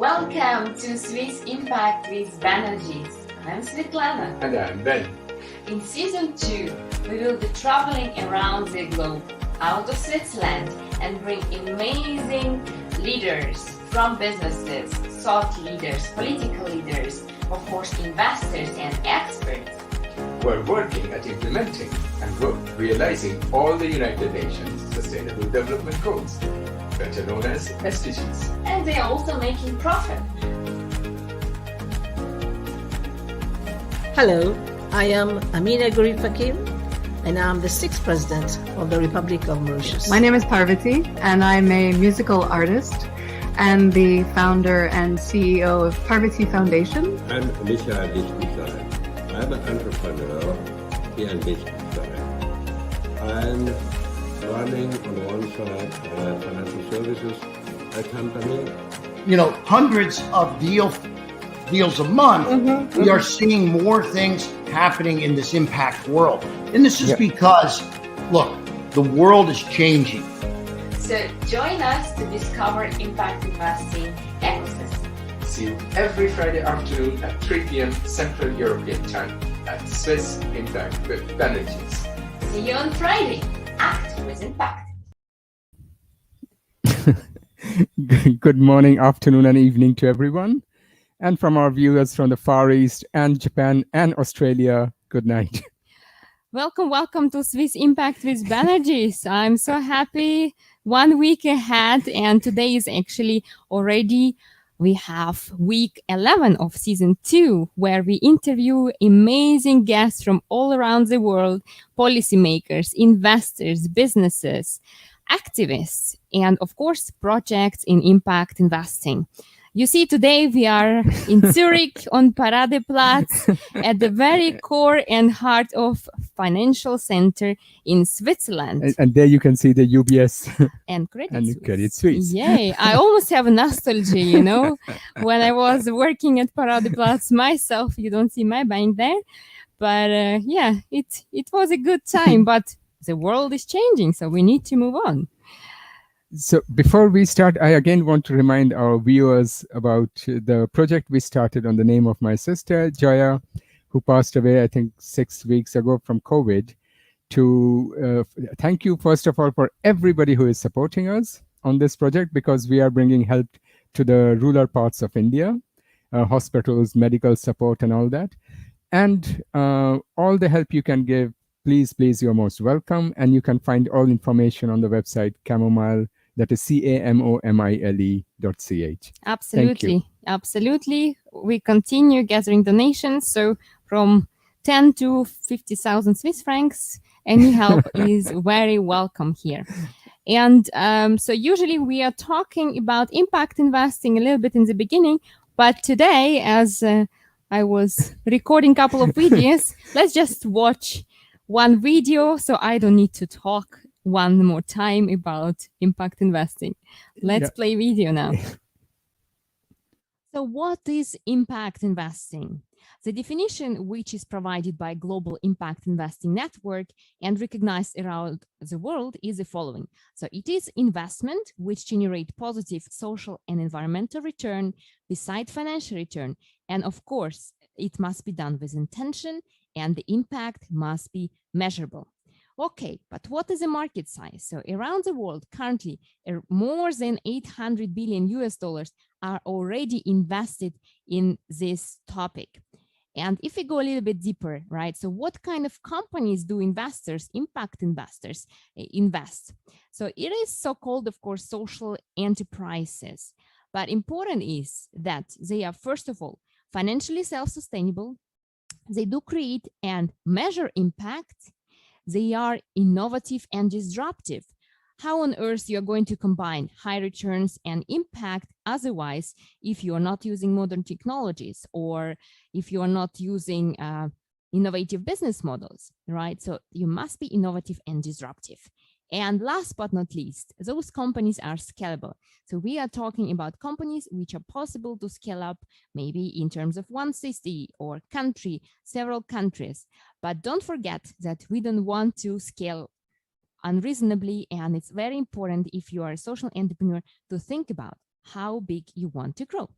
Welcome to Swiss Impact with Banerjis. I'm Svetlana. And I'm Ben. In Season 2, we will be traveling around the globe, out of Switzerland, and bring amazing leaders from businesses, thought leaders, political leaders, of course investors and experts. We're working at implementing and realizing all the United Nations Sustainable Development Goals, better known as SDGs. And they are also making profit. Hello, I am Amina Gharib Fakir, and I'm the 6th President of the Republic of Mauritius. My name is Parvati, and I'm a musical artist and the founder and CEO of Parvati Foundation. I'm Michael Lichtenstein. I'm an entrepreneur here in Liechtenstein. I'm running on the one side a financial services company. You know, hundreds of deals a month. We are seeing more things happening in this impact world. And this is because, look, the world is changing. So join us to discover impact investing ecosystem. See you every Friday afternoon at 3 p.m. Central European Time at Swiss Impact with Banerjis. See you on Friday. Act with impact. Good morning, afternoon, and evening to everyone. And from our viewers from the Far East and Japan and Australia, good night. Welcome to Swiss Impact with Banerjis. I'm so happy. 1 week ahead, and today is actually already, we have week 11 of season 2, where we interview amazing guests from all around the world, policymakers, investors, businesses, activists, and of course, projects in impact investing. You see, today we are in Zurich on Paradeplatz at the very core and heart of financial center in Switzerland. And there you can see the UBS and Credit Suisse. Yay, I almost have nostalgia, you know, when I was working at Paradeplatz myself. You don't see my bank there. But it was a good time, but the world is changing, so we need to move on. So before we start, I again want to remind our viewers about the project we started on the name of my sister, Joya, who passed away, I think, 6 weeks ago from COVID. To thank you, first of all, for everybody who is supporting us on this project, because we are bringing help to the rural parts of India, hospitals, medical support, and all that. And all the help you can give, please, you're most welcome. And you can find all information on the website Camomile. That is CAMOMILE.ch. Absolutely. We continue gathering donations. So from 10 to 50,000 Swiss francs, any help is very welcome here. And so usually we are talking about impact investing a little bit in the beginning, but today, as I was recording a couple of videos, let's just watch one video so I don't need to talk one more time about impact investing. Let's play video now. So what is impact investing? The definition, which is provided by Global Impact Investing Network and recognized around the world, is the following. So it is investment which generate positive social and environmental return beside financial return. And of course, it must be done with intention and the impact must be measurable. Okay, but what is the market size? So around the world, currently, more than $800 billion are already invested in this topic. And if we go a little bit deeper, right? So what kind of companies do investors, impact investors, invest? So it is so-called, of course, social enterprises. But important is that they are, first of all, financially self-sustainable. They do create and measure impact. They are innovative and disruptive. How on earth you are going to combine high returns and impact otherwise if you are not using modern technologies or if you are not using innovative business models, right? So you must be innovative and disruptive. And last but not least, those companies are scalable. So we are talking about companies which are possible to scale up maybe in terms of one city or country, several countries. But don't forget that we don't want to scale unreasonably. And it's very important if you are a social entrepreneur to think about how big you want to grow.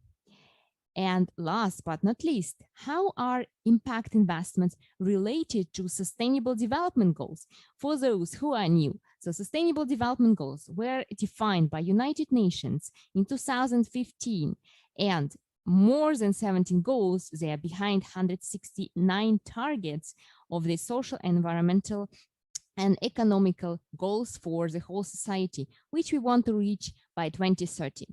And last but not least, how are impact investments related to sustainable development goals? For those who are new, so sustainable development goals were defined by United Nations in 2015, and more than 17 goals. They are behind 169 targets of the social, environmental, and economical goals for the whole society, which we want to reach by 2030.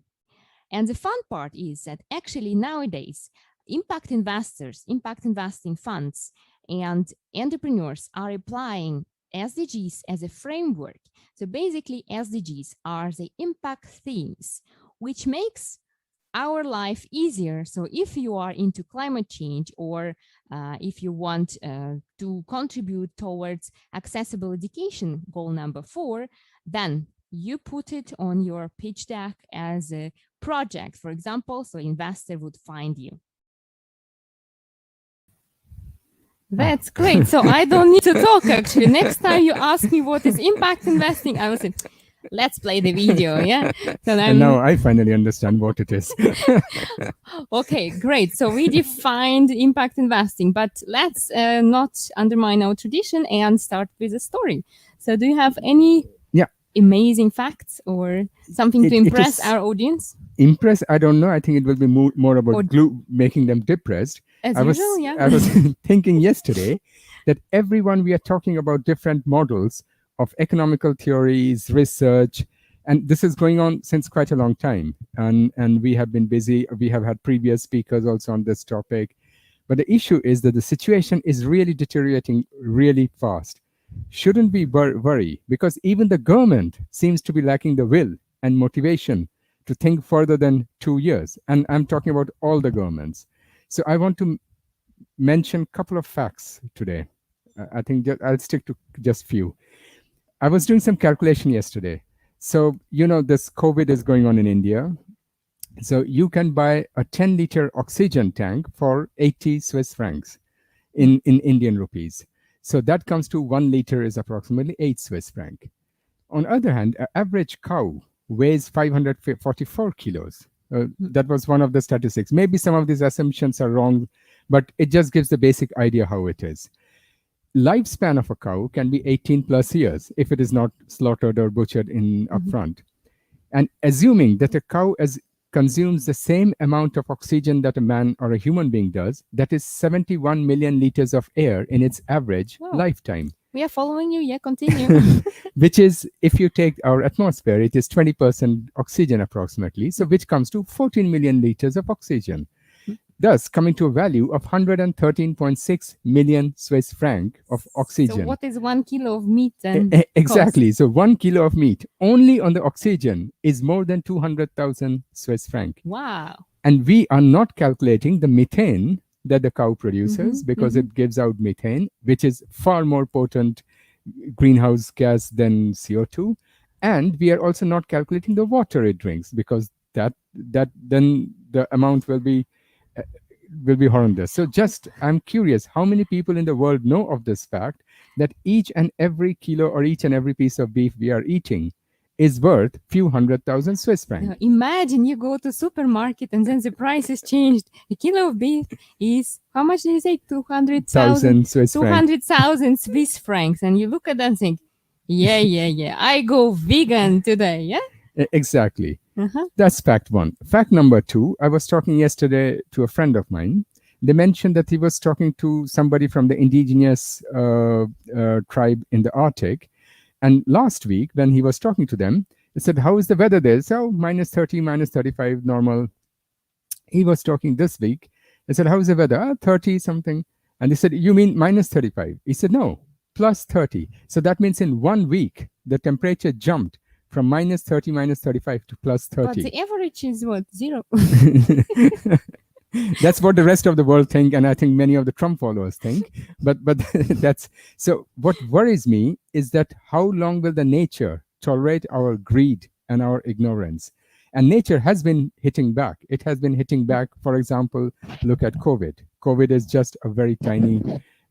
And the fun part is that actually nowadays, impact investors, impact investing funds, and entrepreneurs are applying SDGs as a framework. So basically, SDGs are the impact themes, which makes our life easier. So if you are into climate change, or if you want to contribute towards accessible education, goal number 4, then you put it on your pitch deck as a project, for example, so investor would find you. That's great. So I don't need to talk, actually. Next time you ask me what is impact investing, I will say, let's play the video, yeah? So and now I finally understand what it is. Okay, great. So we defined impact investing, but let's not undermine our tradition and start with a story. So do you have any amazing facts or something to impress our audience? Impress? I don't know. I think it will be more about making them depressed. As I was thinking yesterday that everyone, we are talking about different models of economical theories, research, and this is going on since quite a long time. And we have been busy. We have had previous speakers also on this topic. But the issue is that the situation is really deteriorating really fast. Shouldn't we worry? Because even the government seems to be lacking the will and motivation to think further than 2 years. And I'm talking about all the governments. So I want to mention a couple of facts today. I think I'll stick to just few. I was doing some calculation yesterday. So, you know, this COVID is going on in India. So you can buy a 10-liter oxygen tank for 80 Swiss francs in Indian rupees. So that comes to 1 liter is approximately 8 Swiss franc. On the other hand, an average cow weighs 544 kilos. That was one of the statistics. Maybe some of these assumptions are wrong, but it just gives the basic idea how it is. Lifespan of a cow can be 18 plus years if it is not slaughtered or butchered in upfront. And assuming that a cow consumes the same amount of oxygen that a man or a human being does, that is 71 million liters of air in its average lifetime. We are following you. Yeah, continue. Which is, if you take our atmosphere, it is 20% oxygen approximately. So which comes to 14 million liters of oxygen. Thus coming to a value of 113.6 million Swiss franc of oxygen. So what is 1 kilo of meat then? Exactly. Cost? So 1 kilo of meat only on the oxygen is more than 200,000 Swiss franc. Wow. And we are not calculating the methane that the cow produces because it gives out methane, which is far more potent greenhouse gas than CO2. And we are also not calculating the water it drinks because that then the amount will be horrendous. So just, I'm curious, how many people in the world know of this fact that each and every kilo or each and every piece of beef we are eating is worth few 100,000 Swiss francs. Imagine you go to supermarket and then the price is changed. A kilo of beef is, how much did you say? 200,000 Swiss francs. 200,000 Swiss francs. And you look at that and think, yeah, I go vegan today, yeah? Exactly. That's fact one. Fact number two, I was talking yesterday to a friend of mine. They mentioned that he was talking to somebody from the indigenous tribe in the Arctic. And last week, when he was talking to them, he said, how is the weather there? So minus 30, minus 35, normal. He was talking this week. I said, how is the weather? 30 something. And they said, you mean minus 35? He said, no, plus 30. So that means in 1 week, the temperature jumped from minus 30, minus 35 to plus 30. But the average is what? 0. That's what the rest of the world think, and I think many of the Trump followers think. But that's so. What worries me is that how long will the nature tolerate our greed and our ignorance? And nature has been hitting back. It has been hitting back. For example, look at COVID. COVID is just a very tiny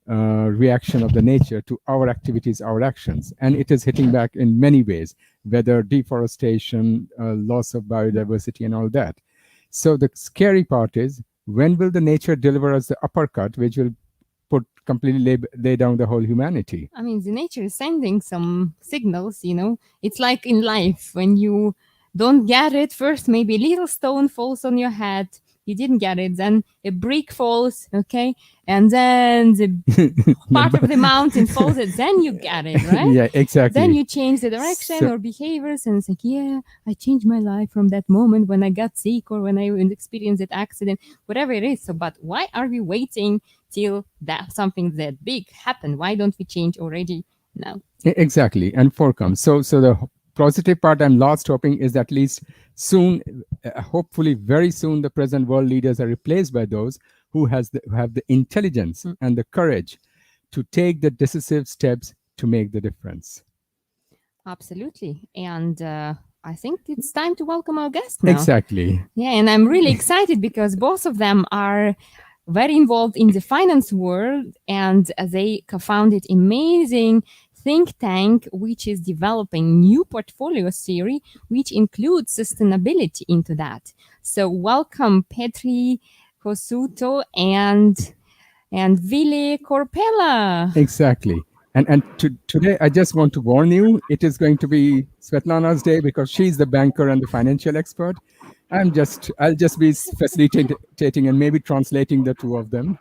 reaction of the nature to our activities, our actions, and it is hitting back in many ways, whether deforestation, loss of biodiversity, and all that. So the scary part is when will the nature deliver us the uppercut, which will completely lay down the whole humanity? I mean, the nature is sending some signals, you know. It's like in life, when you don't get it first, maybe a little stone falls on your head. You didn't get it, then a brick falls, okay, and then the part of the mountain falls, and then you get it, right? Yeah, exactly. Then you change the direction or behaviors, and it's like, yeah, I changed my life from that moment when I got sick or when I experienced that accident, whatever it is. So, but why are we waiting till that something that big happened? Why don't we change already now? Exactly, and forecome. So the positive part I'm last hoping is at least soon, hopefully very soon, the present world leaders are replaced by those who have the intelligence and the courage to take the decisive steps to make the difference. Absolutely. And I think it's time to welcome our guests now. Exactly. Yeah, and I'm really excited because both of them are very involved in the finance world, and they co-founded amazing think tank which is developing new portfolio theory which includes sustainability into that. So welcome Petri Kuusisto and Ville Korpela. Exactly. And today I just want to warn you, it is going to be Svetlana's day because she's the banker and the financial expert. I'll just be facilitating and maybe translating the two of them.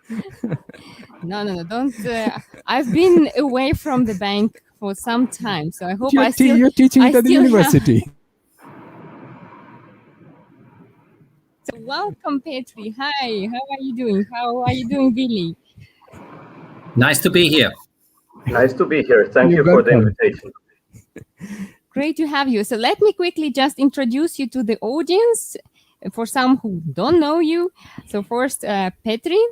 No, don't. I've been away from the bank for some time, so I hope you're teaching at the university. So welcome, Petri. Hi, how are you doing? How are you doing, Ville? Nice to be here. Nice to be here. Thank you for the invitation. Great to have you. So let me quickly just introduce you to the audience for some who don't know you. So first, Petri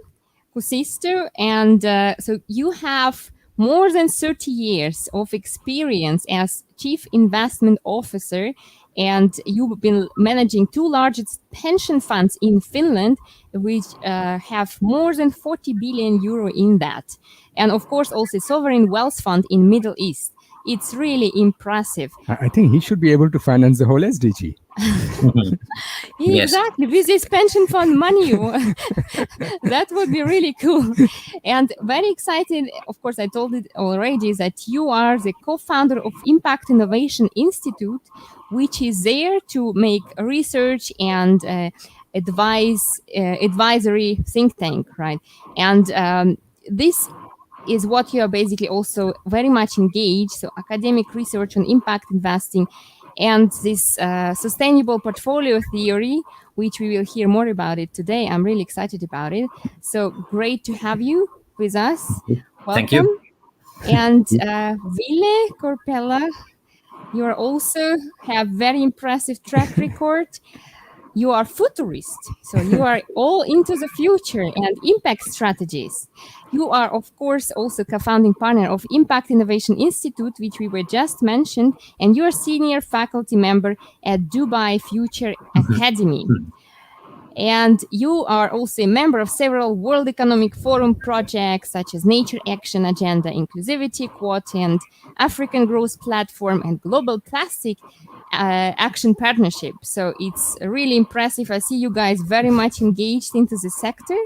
Kuusisto, and so you have more than 30 years of experience as Chief Investment Officer, and you've been managing two largest pension funds in Finland, which have more than 40 billion euro in that. And of course, also sovereign wealth fund in Middle East. It's really impressive. I think he should be able to finance the whole SDG. Exactly, with this pension fund money. That would be really cool. And very excited, of course, I told it already, that you are the co-founder of Impact Innovation Institute, which is there to make research and advisory think tank, right? And this is what you are basically also very much engaged. So academic research on impact investing and this sustainable portfolio theory, which we will hear more about it today. I'm really excited about it. So great to have you with us. Welcome. Thank you. And Ville Korpela, you are also have very impressive track record. You are futurist, so you are all into the future and impact strategies. You are, of course, also co-founding partner of Impact Innovation Institute, which we were just mentioned, and you are senior faculty member at Dubai Future Academy. And you are also a member of several World Economic Forum projects, such as Nature Action Agenda, Inclusivity Quotient, African Growth Platform, and Global Plastic Action Partnership. So it's really impressive. I see you guys very much engaged into the sector,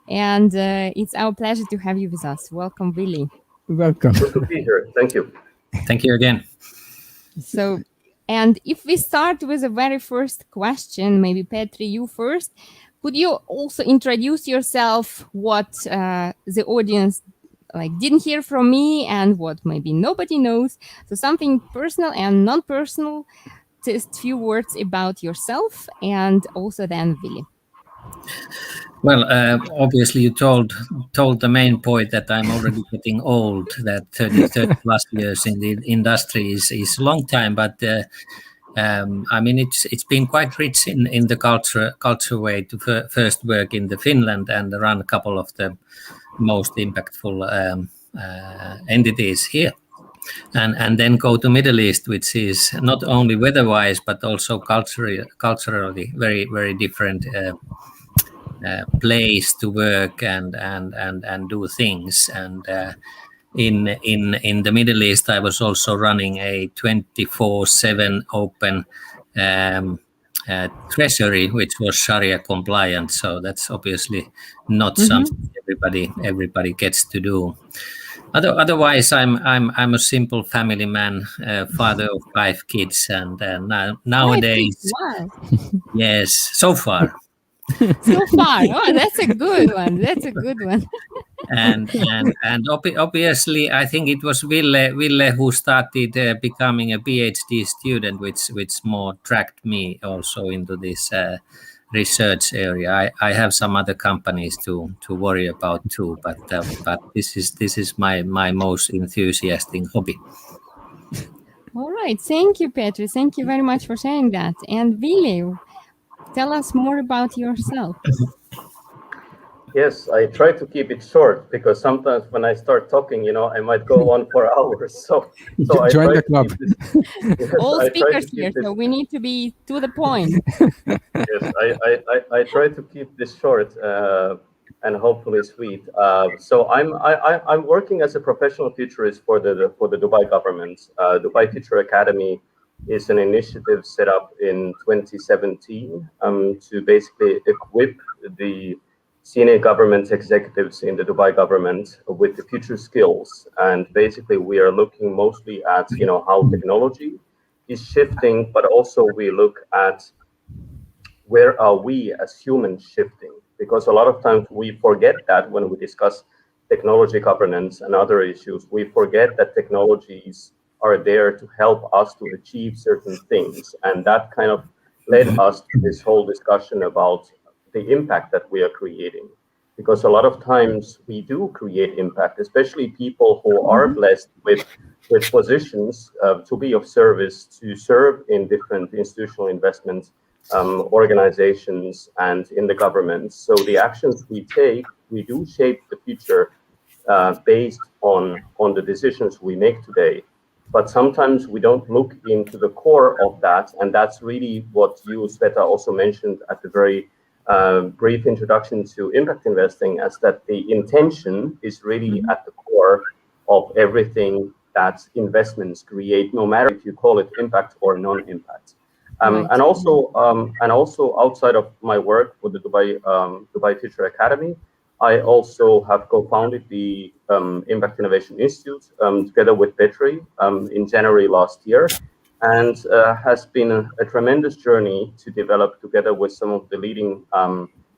and it's our pleasure to have you with us. Welcome, Ville. Welcome. Good to be here. Thank you. Thank you again. So, and if we start with the very first question, maybe Petri, you first, could you also introduce yourself, what the audience didn't hear from me and what maybe nobody knows? So something personal and non-personal, just a few words about yourself, and also then Ville. Well, obviously you told the main point that I'm already getting old, that 30 plus years in the industry is a long time, but I mean, it's been quite rich in the culture way to first work in the Finland and run a couple of the most impactful entities here, and then go to Middle East, which is not only weather-wise but also culturally very, very different place to work and do things. And in the Middle East, I was also running a 24/7 open treasury, which was Sharia compliant. So that's obviously not something everybody gets to do. Otherwise, I'm a simple family man, father of 5 kids, and nowadays, wow. yes, so far. So far, oh, that's a good one. That's a good one. and obviously, I think it was Ville who started becoming a PhD student, which more tracked me also into this research area. I have some other companies to worry about too, but this is my most enthusiastic hobby. All right, thank you, Petri. Thank you very much for saying that. And Ville, tell us more about yourself. Yes, I try to keep it short because sometimes when I start talking, I might go on for hours. So I join try the to club. keep this, All I try speakers to keep here, this, so we need to be to the point. Yes, I try to keep this short and hopefully sweet. So I'm working as a professional futurist for the Dubai government. Dubai Future Academy is an initiative set up in 2017 to basically equip the senior government executives in the Dubai government with the future skills. And basically, we are looking mostly at how technology is shifting, but also we look at where are we as humans shifting? Because a lot of times we forget that when we discuss technology governance and other issues, we forget that technologies are there to help us to achieve certain things. And that kind of led us to this whole discussion about the impact that we are creating. Because a lot of times we do create impact, especially people who are blessed with positions to be of service, to serve in different institutional investments, organizations and in the government. So the actions we take, we do shape the future based on the decisions we make today. But sometimes we don't look into the core of that. And that's really what you, Sveta, also mentioned at the very brief introduction to impact investing, as that the intention is really at the core of everything that investments create, no matter if you call it impact or non-impact. And also outside of my work with the Dubai Future Academy, I also have co-founded the Impact Innovation Institute together with Petri in January last year, and has been a tremendous journey to develop together with some of the leading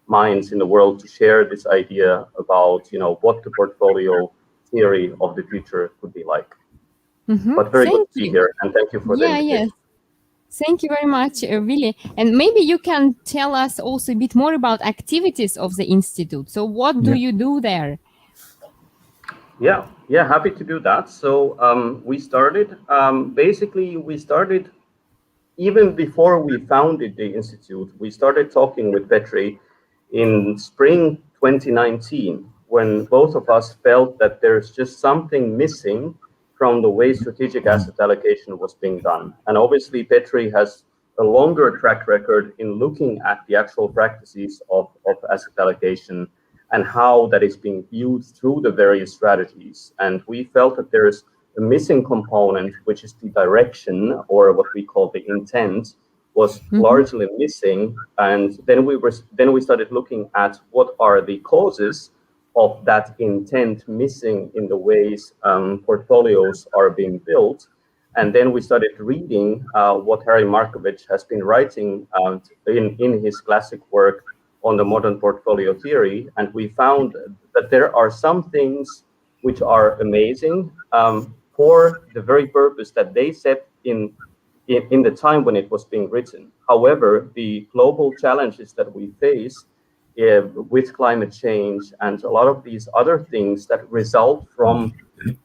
minds in the world to share this idea about what the portfolio theory of the future could be like. But very good to be here, and thank you for the invitation. Yes. Thank you very much, Ville. And maybe you can tell us also a bit more about activities of the Institute. So what do you do there? Yeah, happy to do that. So we started, even before we founded the Institute, we started talking with Petri in spring 2019, when both of us felt that there's just something missing from the way strategic asset allocation was being done. And obviously, Petri has a longer track record in looking at the actual practices of asset allocation and how that is being viewed through the various strategies. And we felt that there is a missing component, which is the direction, or what we call the intent, was largely missing. And then we started looking at what are the causes of that intent missing in the ways portfolios are being built. And then we started reading what Harry Markovich has been writing in his classic work on the modern portfolio theory. And we found that there are some things which are amazing for the very purpose that they set in the time when it was being written. However, the global challenges that we face with climate change and a lot of these other things that result from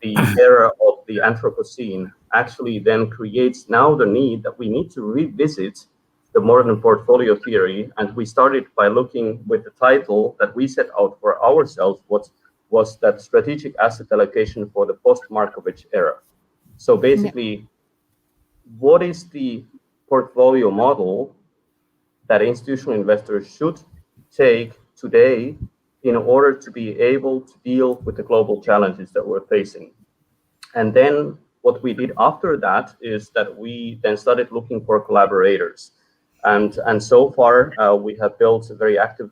the era of the Anthropocene actually then creates now the need that we need to revisit the modern portfolio theory. And we started by looking with the title that we set out for ourselves, was that strategic asset allocation for the post-Markovich era. So basically, what is the portfolio model that institutional investors should take today in order to be able to deal with the global challenges that we're facing? And then what we did after that is that we then started looking for collaborators. And so far, we have built a very active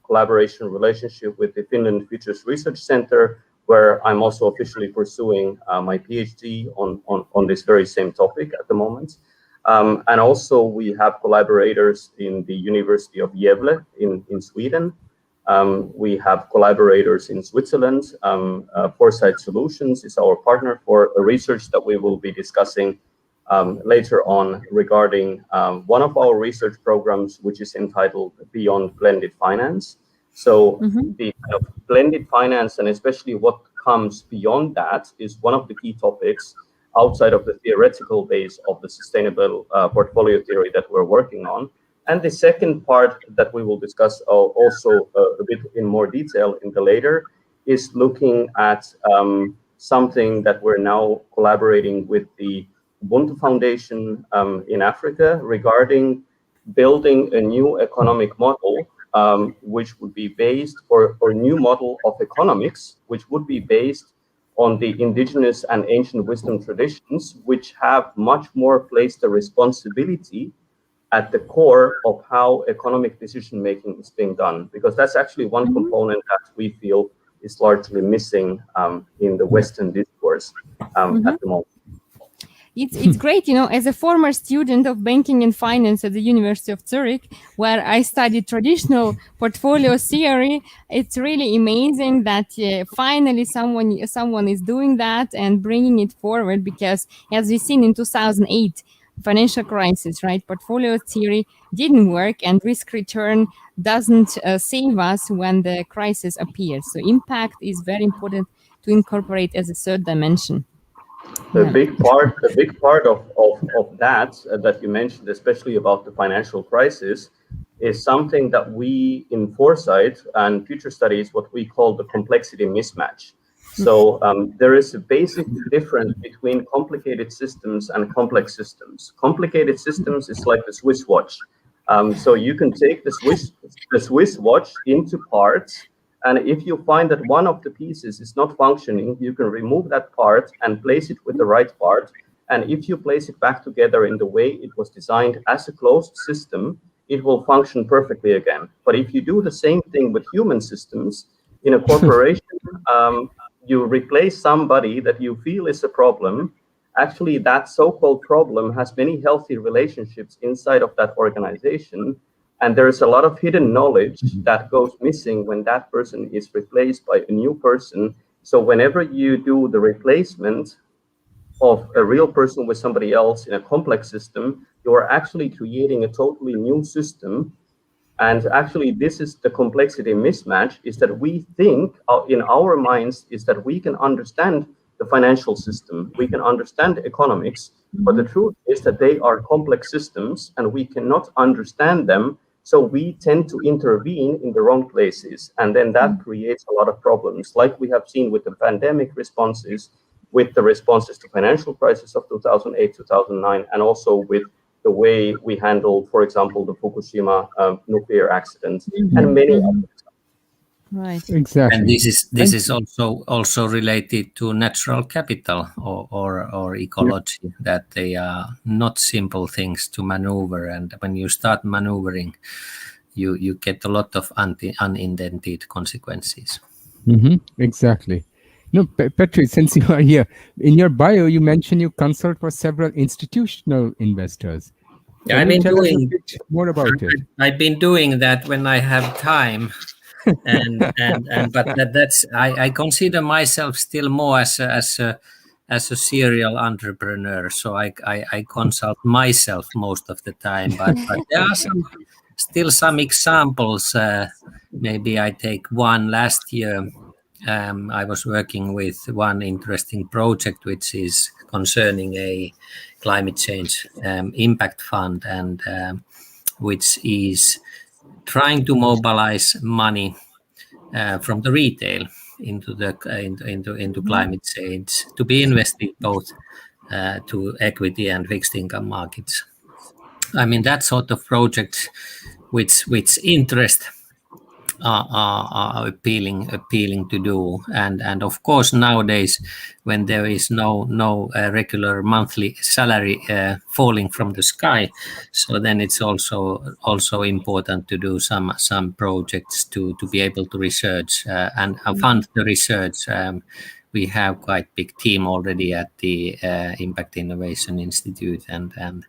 collaboration relationship with the Finland Futures Research Center, where I'm also officially pursuing my PhD on this very same topic at the moment. And also we have collaborators in the University of Gävle in Sweden. We have collaborators in Switzerland. Foresight Solutions is our partner for a research that we will be discussing later on regarding one of our research programs, which is entitled Beyond Blended Finance. So the kind of blended finance, and especially what comes beyond that, is one of the key topics outside of the theoretical base of the sustainable portfolio theory that we're working on. And the second part that we will discuss also a bit in more detail in the later is looking at something that we're now collaborating with the Ubuntu Foundation in Africa regarding building a new economic model, which would be based, or a new model of economics, which would be based on the indigenous and ancient wisdom traditions, which have much more placed the responsibility at the core of how economic decision making is being done, because that's actually one component that we feel is largely missing in the Western discourse at the moment. It's great, you know, as a former student of banking and finance at the University of Zurich, where I studied traditional portfolio theory, it's really amazing that finally someone is doing that and bringing it forward, because as we've seen in 2008, financial crisis, right? Portfolio theory didn't work, and risk return doesn't save us when the crisis appears. So impact is very important to incorporate as a third dimension. A big part of that that you mentioned, especially about the financial crisis, is something that we in Foresight and Future Studies, what we call the complexity mismatch. So there is a basic difference between complicated systems and complex systems. Complicated systems is like the Swiss watch. So you can take the Swiss watch into parts, and if you find that one of the pieces is not functioning, you can remove that part and place it with the right part. And if you place it back together in the way it was designed as a closed system, it will function perfectly again. But if you do the same thing with human systems in a corporation, you replace somebody that you feel is a problem. Actually, that so-called problem has many healthy relationships inside of that organization. And there is a lot of hidden knowledge that goes missing when that person is replaced by a new person. So whenever you do the replacement of a real person with somebody else in a complex system, you are actually creating a totally new system. And actually, this is the complexity mismatch, is that we think in our minds is that we can understand the financial system, we can understand economics, but the truth is that they are complex systems and we cannot understand them. So we tend to intervene in the wrong places. And then that creates a lot of problems, like we have seen with the pandemic responses, with the responses to financial crisis of 2008, 2009, and also with the way we handled, for example, the Fukushima nuclear accident and many others. Right. Exactly. And this is also related to natural capital or ecology, that they are not simple things to maneuver. And when you start maneuvering, you get a lot of unintended consequences. Exactly. No, Petri, since you are here, in your bio, you mentioned you consult for several institutional investors. Yeah, I've been doing more about it. I've been doing that when I have time. But that's I consider myself still more as a serial entrepreneur, so I consult myself most of the time, but there are still some examples. Maybe I take one. Last year I was working with one interesting project which is concerning a climate change impact fund, and which is trying to mobilize money from the retail into climate change to be invested both to equity and fixed income markets. I mean, that sort of project which interest are appealing to do, and of course nowadays when there is no regular monthly salary falling from the sky, so then it's also important to do some projects to be able to research and fund the research. We have quite big team already at the Impact Innovation Institute, and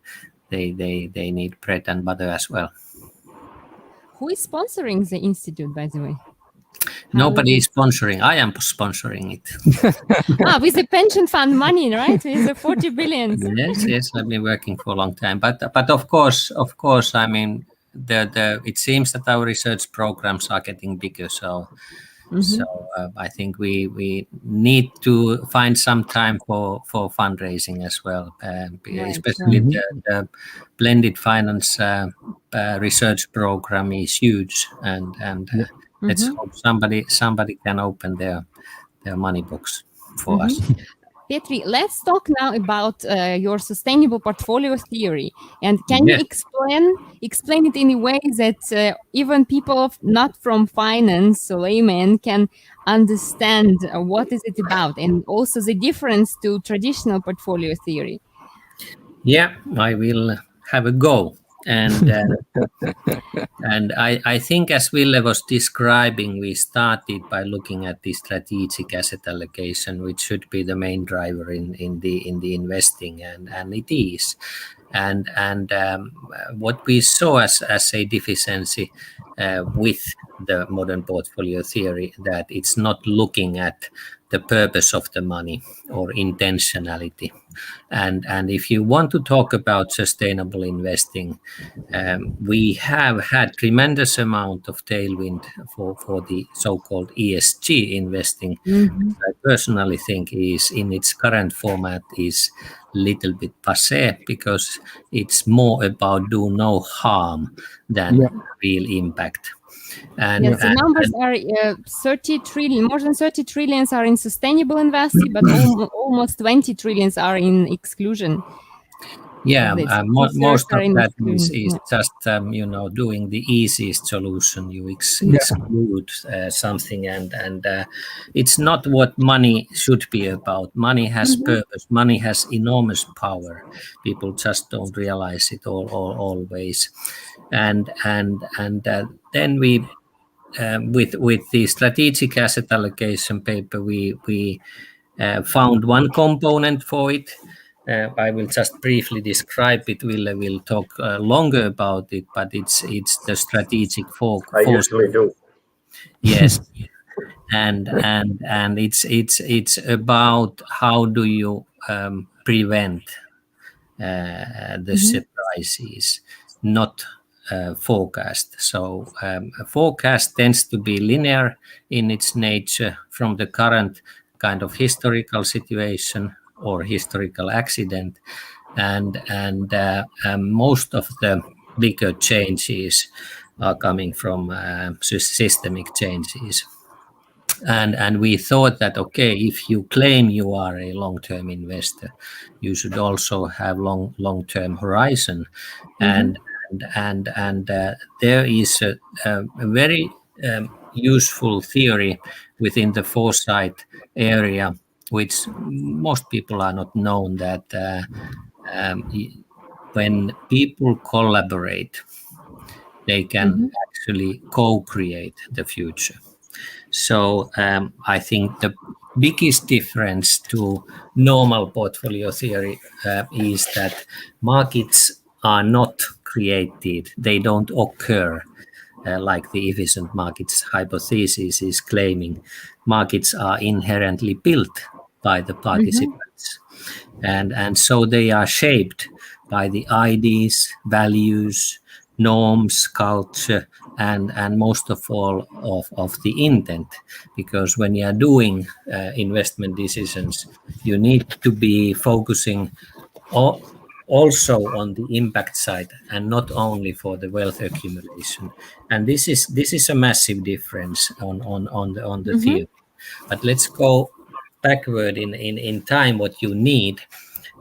they need bread and butter as well. Who is sponsoring the institute, by the way? Nobody is sponsoring. I am sponsoring it. With the pension fund money, right? With the 40 billion. Yes. I've been working for a long time, but of course, I mean, it seems that our research programs are getting bigger. So I think we need to find some time for fundraising as well, especially the blended finance research program is huge, and let's hope somebody can open their money box for us. Petri, let's talk now about your sustainable portfolio theory. And can you explain it in a way that even people not from finance, so laymen, can understand what is it about, and also the difference to traditional portfolio theory? Yeah, I will have a go. And I think, as Ville was describing, we started by looking at the strategic asset allocation, which should be the main driver in the investing, and it is. And what we saw as a deficiency with the modern portfolio theory, that it's not looking at the purpose of the money or intentionality. And if you want to talk about sustainable investing, we have had tremendous amount of tailwind for the so-called ESG investing. I personally think is in its current format is little bit passé, because it's more about do no harm than real impact. And yes, the numbers are 30 trillion, more than 30 trillions are in sustainable investing, but almost 20 trillions are in exclusion. Yeah, most of that is just doing the easiest solution. You exclude something, and it's not what money should be about. Money has purpose. Money has enormous power. People just don't realize it always. And then we with the strategic asset allocation paper, we found one component for it. I will just briefly describe it. Ville will talk longer about it, but it's the strategic focus. I usually do. Yes, and it's about how do you prevent the surprises, not forecast. So a forecast tends to be linear in its nature from the current kind of historical situation or historical accident, and most of the bigger changes are coming from systemic changes. And we thought that, okay, if you claim you are a long-term investor, you should also have long-term horizon. And there is a very useful theory within the foresight area, which most people are not known, that when people collaborate, they can actually co-create the future. So I think the biggest difference to normal portfolio theory is that markets are not created. They don't occur like the efficient markets hypothesis is claiming. Markets are inherently built by the participants. And so they are shaped by the ideas, values, norms, culture, and most of all of the intent. Because when you are doing investment decisions, you need to be focusing also on the impact side, and not only for the wealth accumulation. And this is a massive difference on the theory. But let's go backward in time, what you need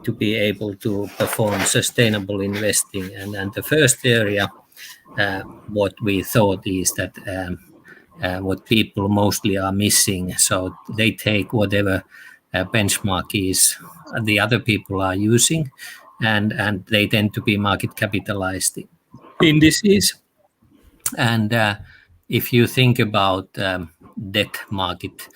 to be able to perform sustainable investing. And the first area, what we thought is that what people mostly are missing. So they take whatever benchmark is the other people are using, and they tend to be market capitalized indices. And if you think about debt market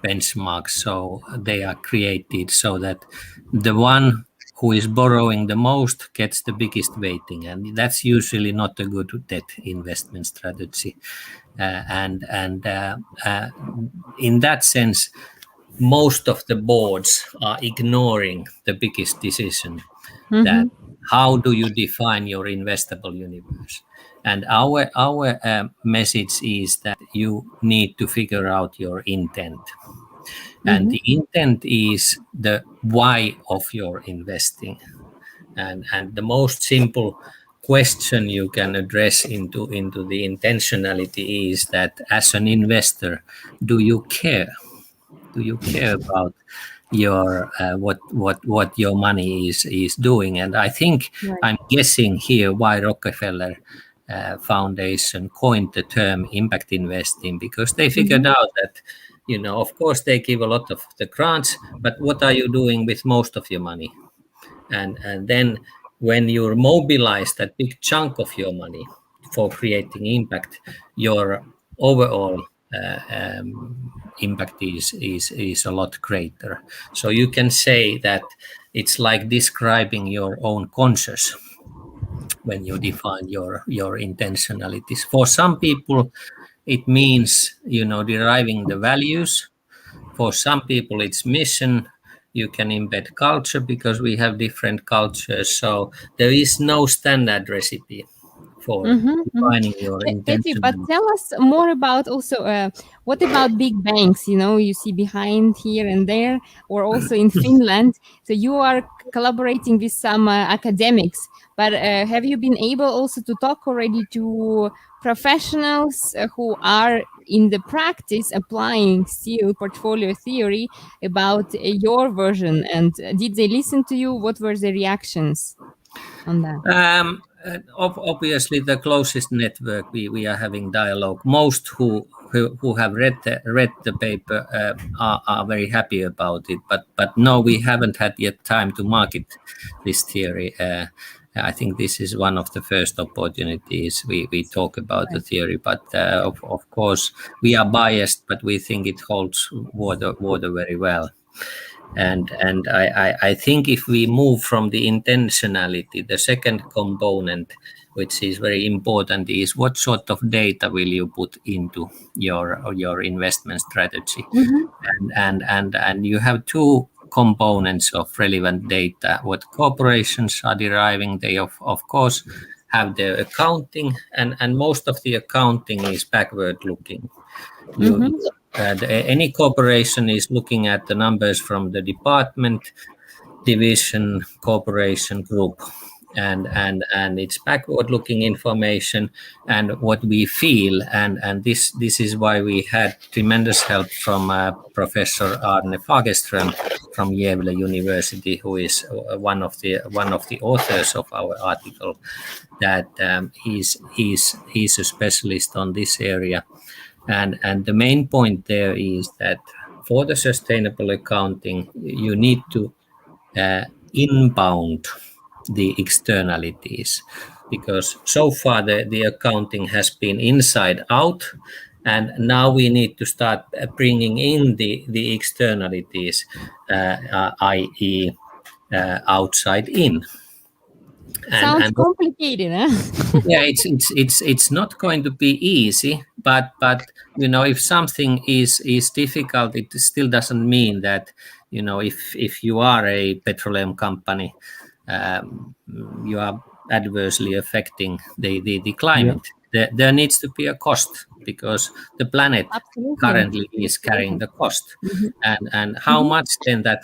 benchmarks, so they are created so that the one who is borrowing the most gets the biggest weighting, and that's usually not a good debt investment strategy. And in that sense, most of the boards are ignoring the biggest decision, that how do you define your investable universe? And our message is that you need to figure out your intent. And the intent is the why of your investing. And the most simple question you can address into the intentionality is that as an investor, do you care? Do you care about your what your money is doing? And I think I'm guessing here why Rockefeller Foundation coined the term impact investing, because they figured out that, you know, of course they give a lot of the grants, but what are you doing with most of your money? And then when you mobilize that big chunk of your money for creating impact, your overall impact is a lot greater. So you can say that it's like describing your own conscious when you define your intentionalities. For some people, it means, you know, deriving the values. For some people, it's mission. You can embed culture because we have different cultures. So there is no standard recipe for defining your intention. Petri, but tell us more about also what about big banks? You know, you see behind here and there, or also in Finland. So you are collaborating with some academics, but have you been able also to talk already to professionals who are in the practice applying still portfolio theory about your version? And did they listen to you? What were the reactions on that? Obviously, the closest network we are having dialogue. Most who have read the paper are very happy about it. But no, we haven't had yet time to market this theory. I think this is one of the first opportunities we talk about the theory. But of course, we are biased, but we think it holds water very well. And I think if we move from the intentionality, the second component, which is very important, is what sort of data will you put into your investment strategy. And you have two components of relevant data. What corporations are deriving, they of course have their accounting, and most of the accounting is backward looking. Any corporation is looking at the numbers from the department, division, corporation, group, and it's backward-looking information. And what we feel, and this is why we had tremendous help from Professor Arne Fagerström from Yale University, who is one of the authors of our article, that he's a specialist on this area. And the main point there is that for the sustainable accounting, you need to inbound the externalities, because so far the accounting has been inside out, and now we need to start bringing in the externalities, i.e. Outside in. Sounds complicated, huh? Yeah, it's not going to be easy, but you know, if something is difficult, it still doesn't mean that, you know, if you are a petroleum company, you are adversely affecting the climate. There needs to be a cost, because the planet currently is carrying the cost, and how much then that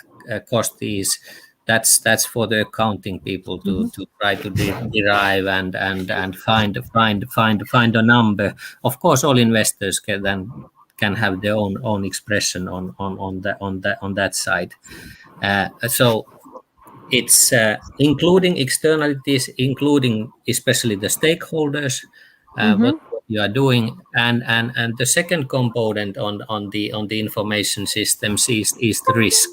cost is. That's for the accounting people to try to derive and find a number. Of course, all investors can have their own expression on that side. So it's including externalities, including especially the stakeholders, what you are doing, and the second component on the information systems is the risk,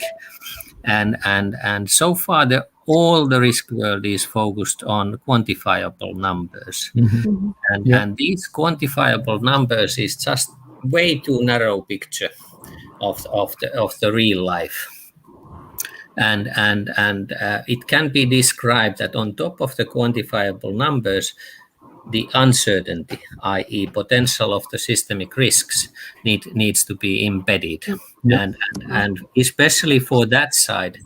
and so far all the risk world is focused on quantifiable numbers, and these quantifiable numbers is just way too narrow picture of the real life. And it can be described that on top of the quantifiable numbers, the uncertainty, i.e. potential of the systemic risks, needs to be embedded. And especially for that side,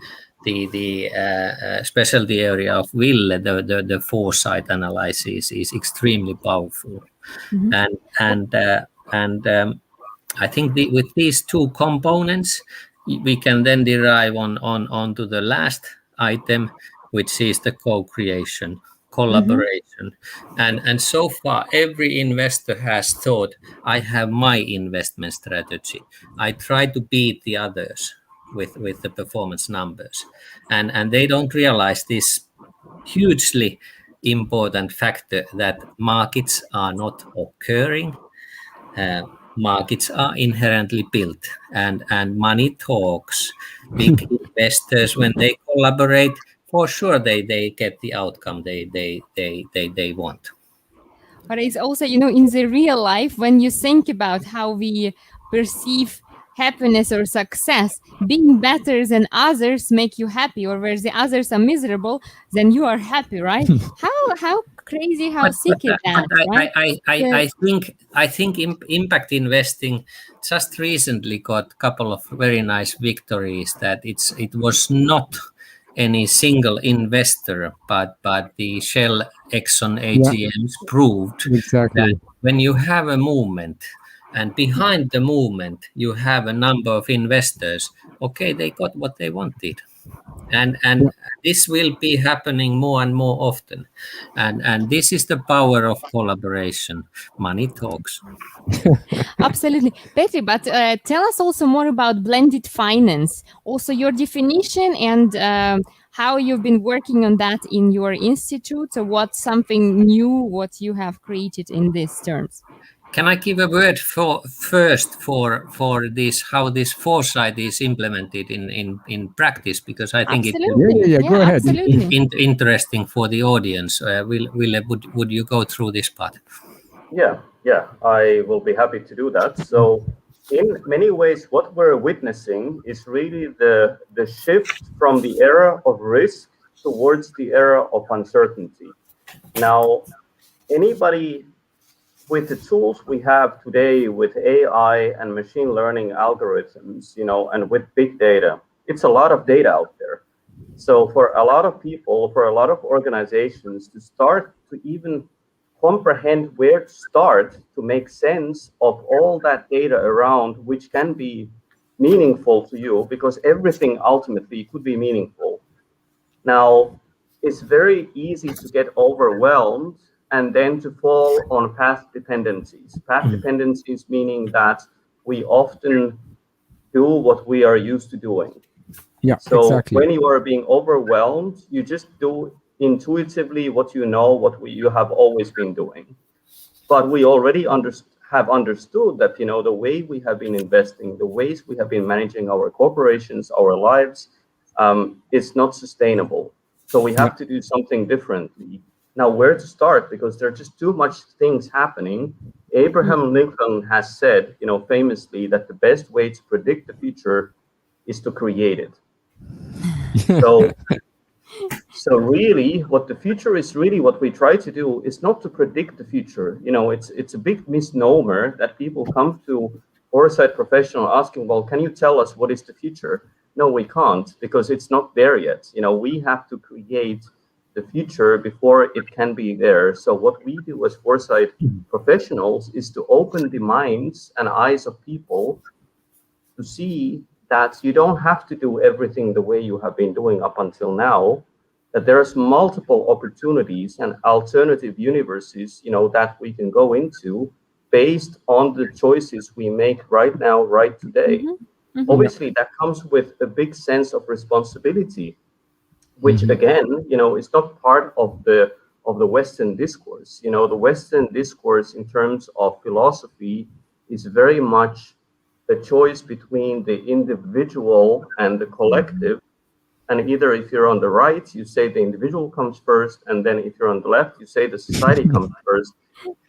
especially the area of Ville, the foresight analysis is extremely powerful. And I think with these two components, we can then derive on to the last item, which is the co-creation, collaboration. And so far, every investor has thought, I have my investment strategy. I try to beat the others with the performance numbers. And they don't realize this hugely important factor that markets are not occurring. Markets are inherently built, and money talks. Big investors, when they collaborate, for sure they get the outcome they want. But it's also, in the real life, when you think about how we perceive happiness or success, being better than others make you happy, or where the others are miserable, then you are happy, right? How crazy, how sick is that, right? I think impact investing just recently got a couple of very nice victories, that it was not any single investor, but the Shell Exxon AGMs proved that when you have a movement, and behind the movement you have a number of investors, okay, they got what they wanted. And this will be happening more and more often. And this is the power of collaboration. Money talks. Absolutely. Petri, but tell us also more about blended finance, also your definition, and how you've been working on that in your institute. So what's something new, what you have created in these terms? Can I give a word first for this, how this foresight is implemented in practice? Because I think go ahead. It's interesting for the audience. Ville, would you go through this part? Yeah, I will be happy to do that. So in many ways, what we're witnessing is really the shift from the era of risk towards the era of uncertainty. Now, anybody with the tools we have today with AI and machine learning algorithms, and with big data, it's a lot of data out there. So for a lot of people, for a lot of organizations to start to even comprehend where to start to make sense of all that data around, which can be meaningful to you, because everything ultimately could be meaningful. Now, it's very easy to get overwhelmed and then to fall on path dependencies. Path dependencies meaning that we often do what we are used to doing. So exactly. When you are being overwhelmed, you just do intuitively what you know, you have always been doing. But we already have understood that, the way we have been investing, the ways we have been managing our corporations, our lives, is not sustainable. So we have to do something differently. Now, where to start? Because there are just too much things happening. Abraham Lincoln has said, famously, that the best way to predict the future is to create it. So really, what the future is really what we try to do is not to predict the future. It's a big misnomer that people come to foresight professional asking, well, can you tell us what is the future? No, we can't, because it's not there yet. We have to create the future before it can be there. So what we do as foresight professionals is to open the minds and eyes of people to see that you don't have to do everything the way you have been doing up until now, that there's multiple opportunities and alternative universes, that we can go into based on the choices we make right now, right today. Obviously, that comes with a big sense of responsibility, which again, is not part of the of the Western discourse. You know, the Western discourse in terms of philosophy is very much the choice between the individual and the collective. And either if you're on the right, you say the individual comes first, and then if you're on the left, you say the society comes first.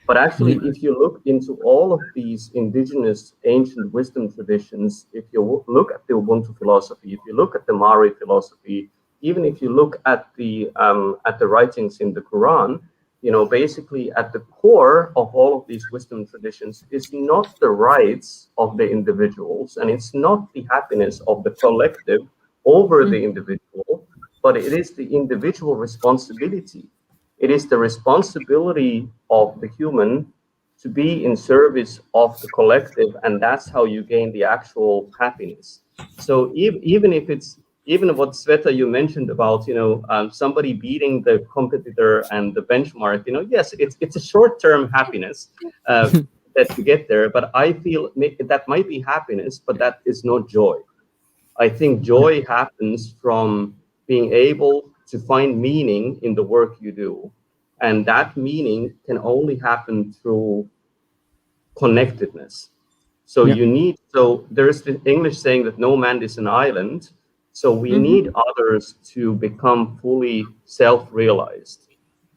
But actually, if you look into all of these indigenous ancient wisdom traditions, if you look at the Ubuntu philosophy, if you look at the Maori philosophy, even if you look at the writings in the Quran, you know, basically at the core of all of these wisdom traditions is not the rights of the individuals, and it's not the happiness of the collective over the individual, but it is the individual responsibility. It is the responsibility of the human to be in service of the collective, and that's how you gain the actual happiness. So even what Sveta you mentioned about, you know, somebody beating the competitor and the benchmark, you know, yes, it's a short-term happiness that you get there, but I feel that might be happiness, but that is not joy. I think joy happens from being able to find meaning in the work you do. And that meaning can only happen through connectedness. So so there's the English saying that no man is an island. So we need others to become fully self-realized.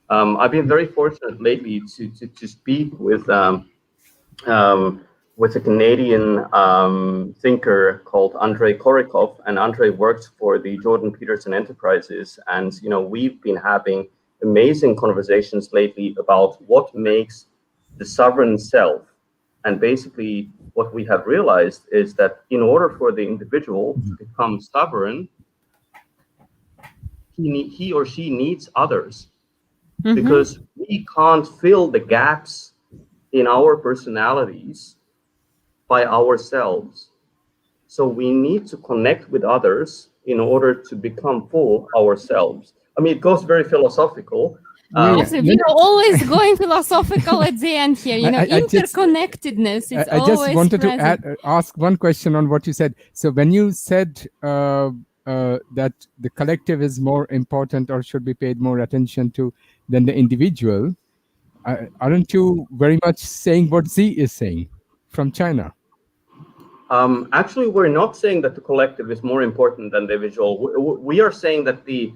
I've been very fortunate lately to speak with a Canadian thinker called Andrei Korikov, and Andrei works for the Jordan Peterson Enterprises. And, you know, we've been having amazing conversations lately about what makes the sovereign self. And basically what we have realized is that in order for the individual to become sovereign, he or she needs others, because we can't fill the gaps in our personalities by ourselves. So we need to connect with others in order to become full ourselves. I mean, it goes very philosophical. Yes, we are always going philosophical at the end here. You know, interconnectedness is I always just wanted present. to ask one question on what you said. So when you said that the collective is more important or should be paid more attention to than the individual, aren't you very much saying what Xi is saying from China? Actually, we're not saying that the collective is more important than the individual. We are saying that the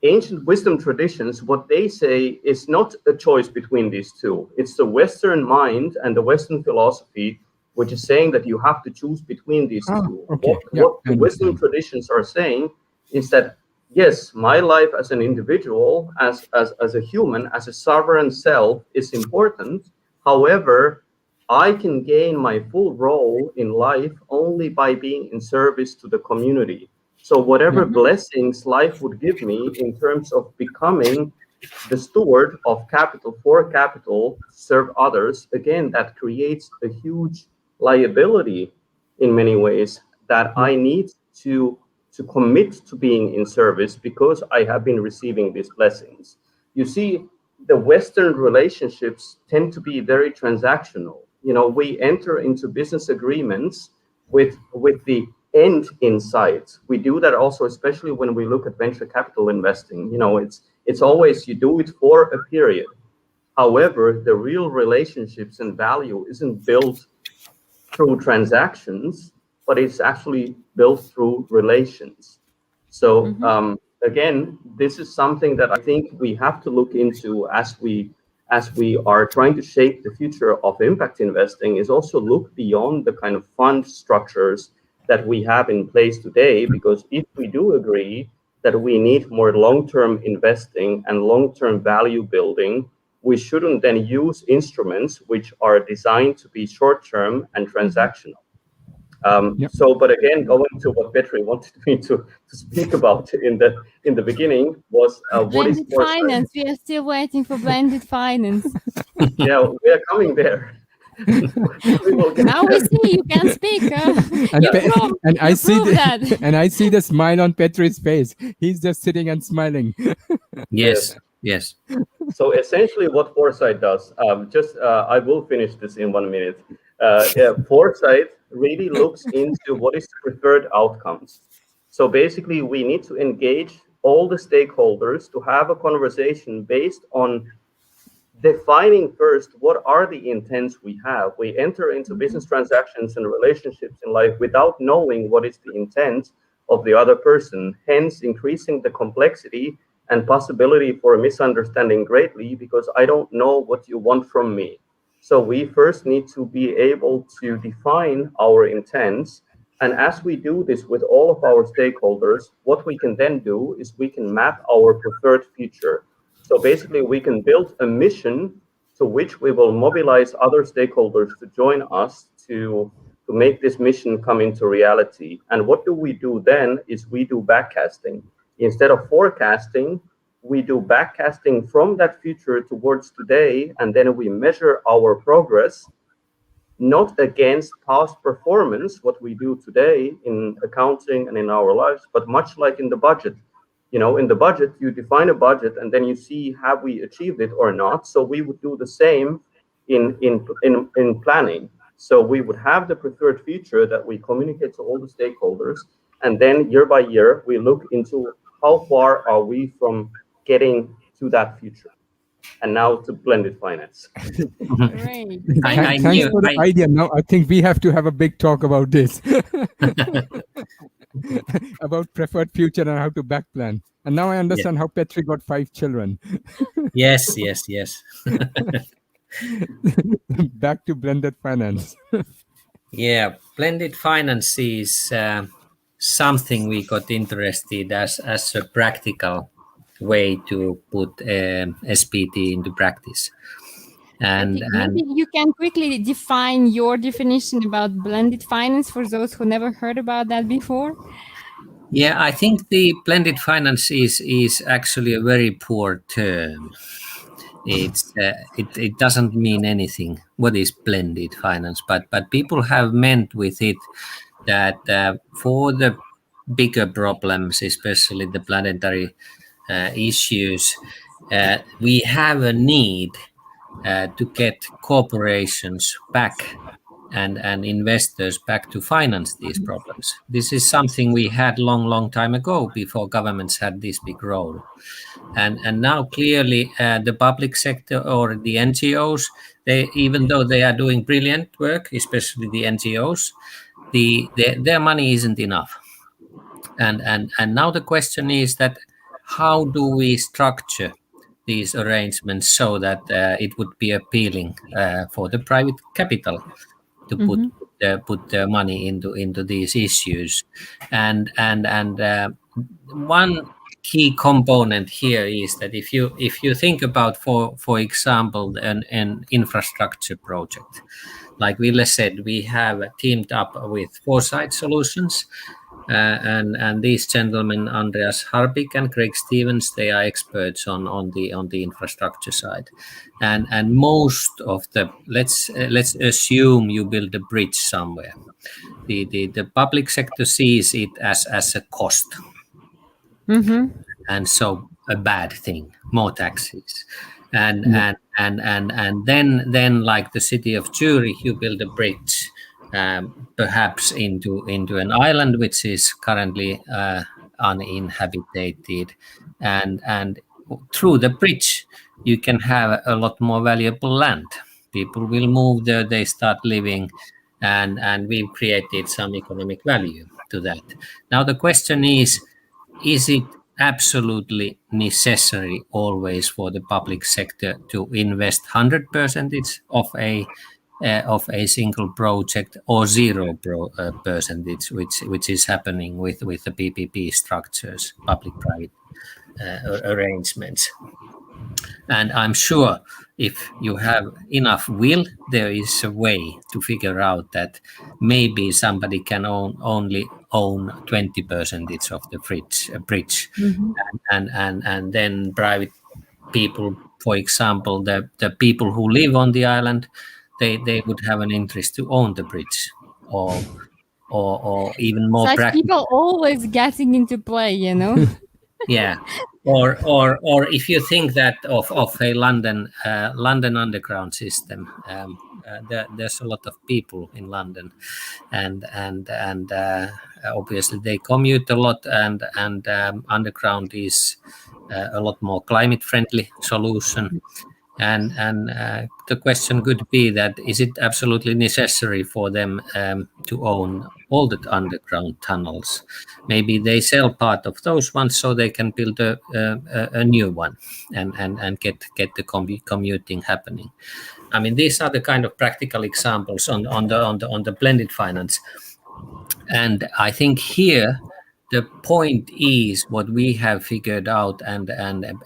ancient wisdom traditions, what they say is not a choice between these two. It's the Western mind and the Western philosophy, which is saying that you have to choose between these two. Okay. What the wisdom traditions are saying is that, yes, my life as an individual, as a human, as a sovereign self is important. However, I can gain my full role in life only by being in service to the community. So whatever blessings life would give me in terms of becoming the steward of capital for capital, serve others, again, that creates a huge liability in many ways that I need to commit to being in service because I have been receiving these blessings. You see, the Western relationships tend to be very transactional. You know, we enter into business agreements with the end in sight. We do that also, especially when we look at venture capital investing. You know, it's always you do it for a period. However, the real relationships and value isn't built through transactions, but it's actually built through relations. So again, this is something that I think we have to look into as we are trying to shape the future of impact investing, is also look beyond the kind of fund structures that we have in place today. Because if we do agree that we need more long-term investing and long-term value building, we shouldn't then use instruments which are designed to be short-term and transactional. So, but again, going to what Petri wanted me to speak about in the beginning was what is blended finance. We are still waiting for blended finance. Yeah, we are coming there. Now we see you can speak. And I see the smile on Petri's face. He's just sitting and smiling. Yes. So essentially, what Foresight does, I will finish this in 1 minute. Foresight really looks into what is the preferred outcomes. So basically, we need to engage all the stakeholders to have a conversation based on defining first what are the intents we have. We enter into business transactions and relationships in life without knowing what is the intent of the other person, hence increasing the complexity and possibility for a misunderstanding greatly, because I don't know what you want from me. So we first need to be able to define our intents. And as we do this with all of our stakeholders, what we can then do is we can map our preferred future. So basically, we can build a mission to which we will mobilize other stakeholders to join us to make this mission come into reality. And what do we do then is we do backcasting. Instead of forecasting, we do backcasting from that future towards today, and then we measure our progress, not against past performance, what we do today in accounting and in our lives, but much like in the budget. You know, in the budget, you define a budget and then you see have we achieved it or not. So we would do the same in planning. So we would have the preferred future that we communicate to all the stakeholders, and then year by year we look into how far are we from getting to that future. And now to blended finance. Great. Thanks for the idea. Now I think we have to have a big talk about this. About preferred future and how to back plan. And now I understand how Petri got 5 children. Yes. Back to blended finance. Yeah, blended finance is something we got interested as a practical way to put SPT into practice. And maybe you can quickly define your definition about blended finance for those who never heard about that before. Yeah, I think the blended finance is actually a very poor term. It doesn't mean anything. What is blended finance? But people have meant with it that for the bigger problems, especially the planetary issues, we have a need to get corporations back and investors back to finance these problems. This is something we had long time ago before governments had this big role. And now clearly the public sector or the NGOs, even though they are doing brilliant work, especially the NGOs, their money isn't enough. And now the question is that how do we structure these arrangements so that it would be appealing for the private capital to put their money into these issues, and one key component here is that if you think about for example an infrastructure project, like Ville said, we have teamed up with Foresight Solutions. And these gentlemen, Andreas Harbik and Craig Stevens, they are experts on the infrastructure side, and most of the let's assume you build a bridge somewhere, the public sector sees it as a cost, and so a bad thing, more taxes, and then like the city of Zurich, you build a bridge. Perhaps into an island which is currently uninhabited, and through the bridge you can have a lot more valuable land. People will move there, they start living, and we've created some economic value to that. Now the question is it absolutely necessary always for the public sector to invest 100% of a single project or 0%, which is happening with the PPP structures, public-private arrangements. And I'm sure if you have enough will, there is a way to figure out that maybe somebody can only own 20% of the bridge, and then private people, for example, the people who live on the island, they would have an interest to own the bridge, or even more such practical. people always getting into play, you know. Yeah, Or if you think that of a London underground system, there's a lot of people in London, and obviously they commute a lot, and underground is a lot more climate friendly solution. And the question could be that is it absolutely necessary for them to own all the underground tunnels? Maybe they sell part of those ones so they can build a new one and get the commuting happening. I mean, these are the kind of practical examples on the blended finance. And I think here the point is what we have figured out, and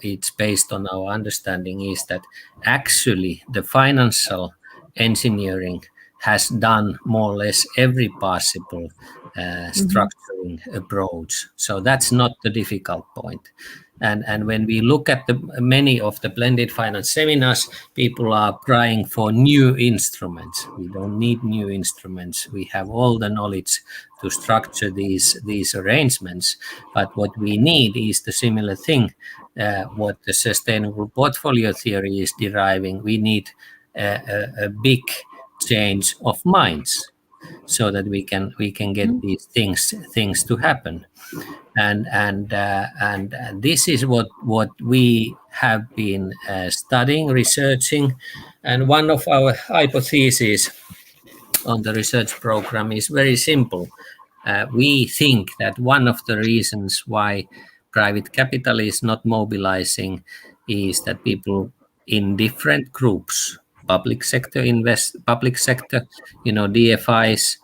it's based on our understanding, is that actually the financial engineering has done more or less every possible structuring approach. So that's not the difficult point. And when we look at many of the blended finance seminars, people are crying for new instruments. We don't need new instruments. We have all the knowledge to structure these arrangements. But what we need is the similar thing, what the sustainable portfolio theory is deriving. We need a big change of minds so that we can get these things to happen. And this is what we have been studying, researching, and one of our hypotheses on the research program is very simple. We think that one of the reasons why private capital is not mobilizing is that people in different groups, public sector, DFIs,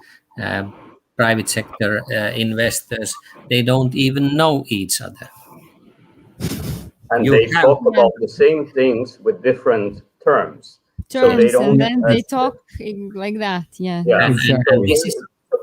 private sector investors, they don't even know each other. And they talk about the same things with different terms. So they don't, and then they talk like that. Yeah. Exactly.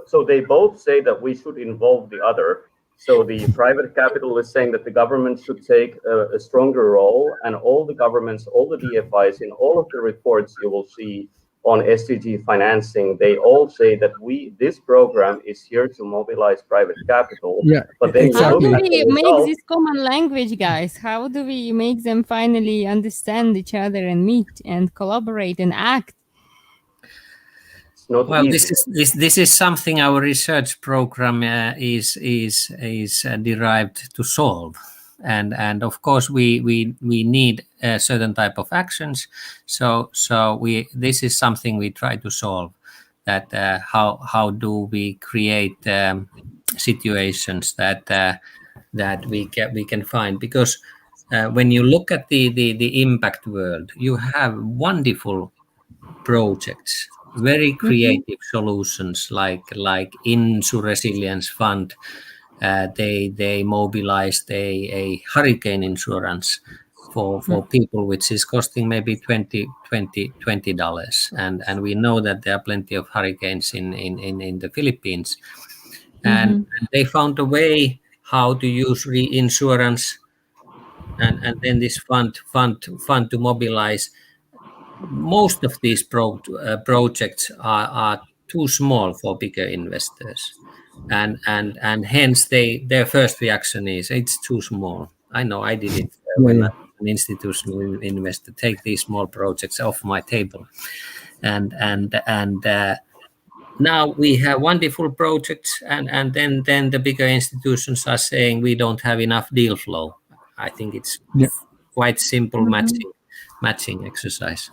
So they both say that we should involve the other. So the private capital is saying that the government should take a stronger role, and all the governments, all the DFIs, in all of the reports you will see on SDG financing, they all say that this program is here to mobilize private capital. Yeah, but then exactly. How do we make this common language, guys? How do we make them finally understand each other and meet and collaborate and act? Well, this is something our research program is derived to solve. And of course we need a certain type of actions. So this is something we try to solve. That how do we create situations that we can find, because when you look at the impact world, you have wonderful projects, very creative solutions like Insu Resilience Fund. They mobilized a hurricane insurance for people, which is costing maybe $20. And we know that there are plenty of hurricanes in the Philippines. And they found a way how to use reinsurance and then this fund to mobilize. Most of these projects are too small for bigger investors. And hence their first reaction is it's too small. I know I did it when I was an institutional investor. Take these small projects off my table, and now we have wonderful projects, and then the bigger institutions are saying we don't have enough deal flow. I think it's quite simple matching exercise.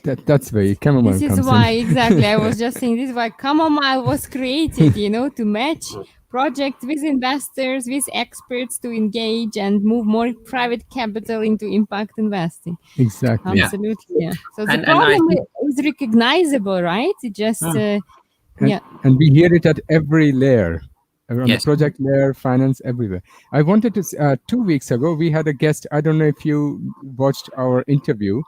That's where chamomile comes in. This is why, exactly, I was just saying, this is why chamomile was created, to match projects with investors, with experts, to engage and move more private capital into impact investing. Exactly. Absolutely, yeah. So the problem is recognizable, right? It just, And we hear it at every layer. On the project layer, finance, everywhere. I wanted to, 2 weeks ago, we had a guest, I don't know if you watched our interview.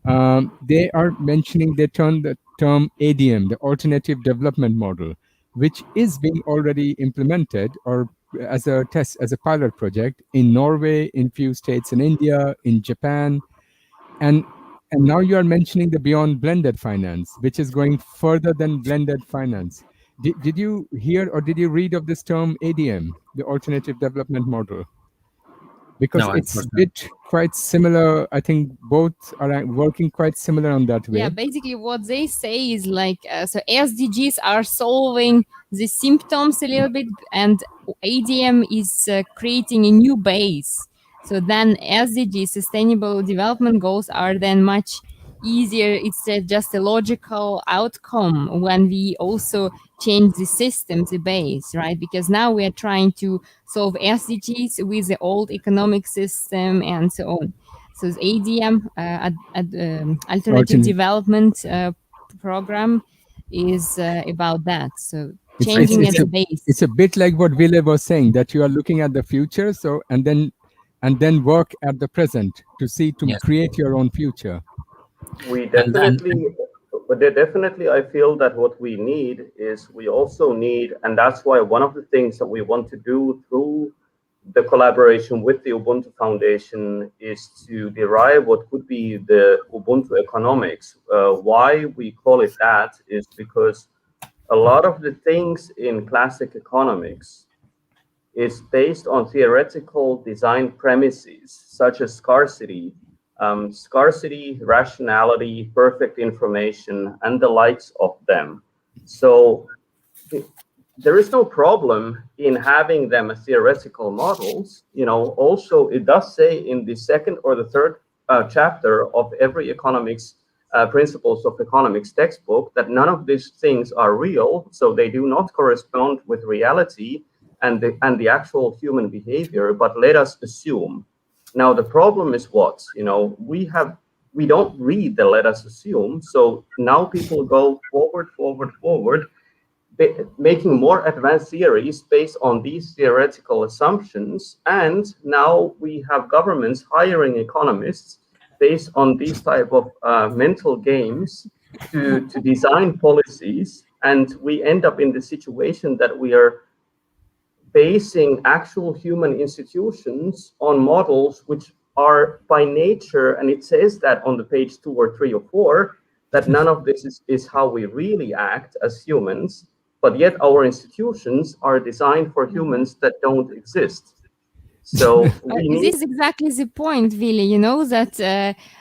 They are mentioning, they term the term ADM, the Alternative Development Model, which is being already implemented or as a test, as a pilot project in Norway, in few states in India, in Japan. And now you are mentioning the Beyond Blended Finance, which is going further than blended finance. Did you hear or did you read of this term ADM, the Alternative Development Model? Because No, it's a bit quite similar. I think both are working quite similar on that way. Yeah, basically what they say is like, so SDGs are solving the symptoms a little bit, and ADM is creating a new base. So then SDG, Sustainable Development Goals, are then much easier. It's just a logical outcome when we also change the system, the base, right? Because now we are trying to solve SDGs with the old economic system and so on. So the ADM, Alternative Development Program, is about that. So changing at the base. It's a bit like what Ville was saying, that you are looking at the future, so and then work at the present to see to create your own future. We definitely, I feel that what we need is we also need, and that's why one of the things that we want to do through the collaboration with the Ubuntu Foundation is to derive what could be the Ubuntu economics. Why we call it that is because a lot of the things in classic economics is based on theoretical design premises, such as scarcity, rationality, perfect information, and the likes of them. So there is no problem in having them as theoretical models. Also, it does say in the second or the third chapter of every economics principles of economics textbook that none of these things are real, so they do not correspond with reality and the actual human behavior, but let us assume. Now, the problem is what? We don't read the let us assume, so now people go forward, making more advanced theories based on these theoretical assumptions, and now we have governments hiring economists based on these type of mental games to design policies, and we end up in the situation that we are basing actual human institutions on models which are by nature, and it says that on the page 2 or 3 or 4, that none of this is how we really act as humans, but yet our institutions are designed for humans that don't exist. So this is exactly the point, Ville, that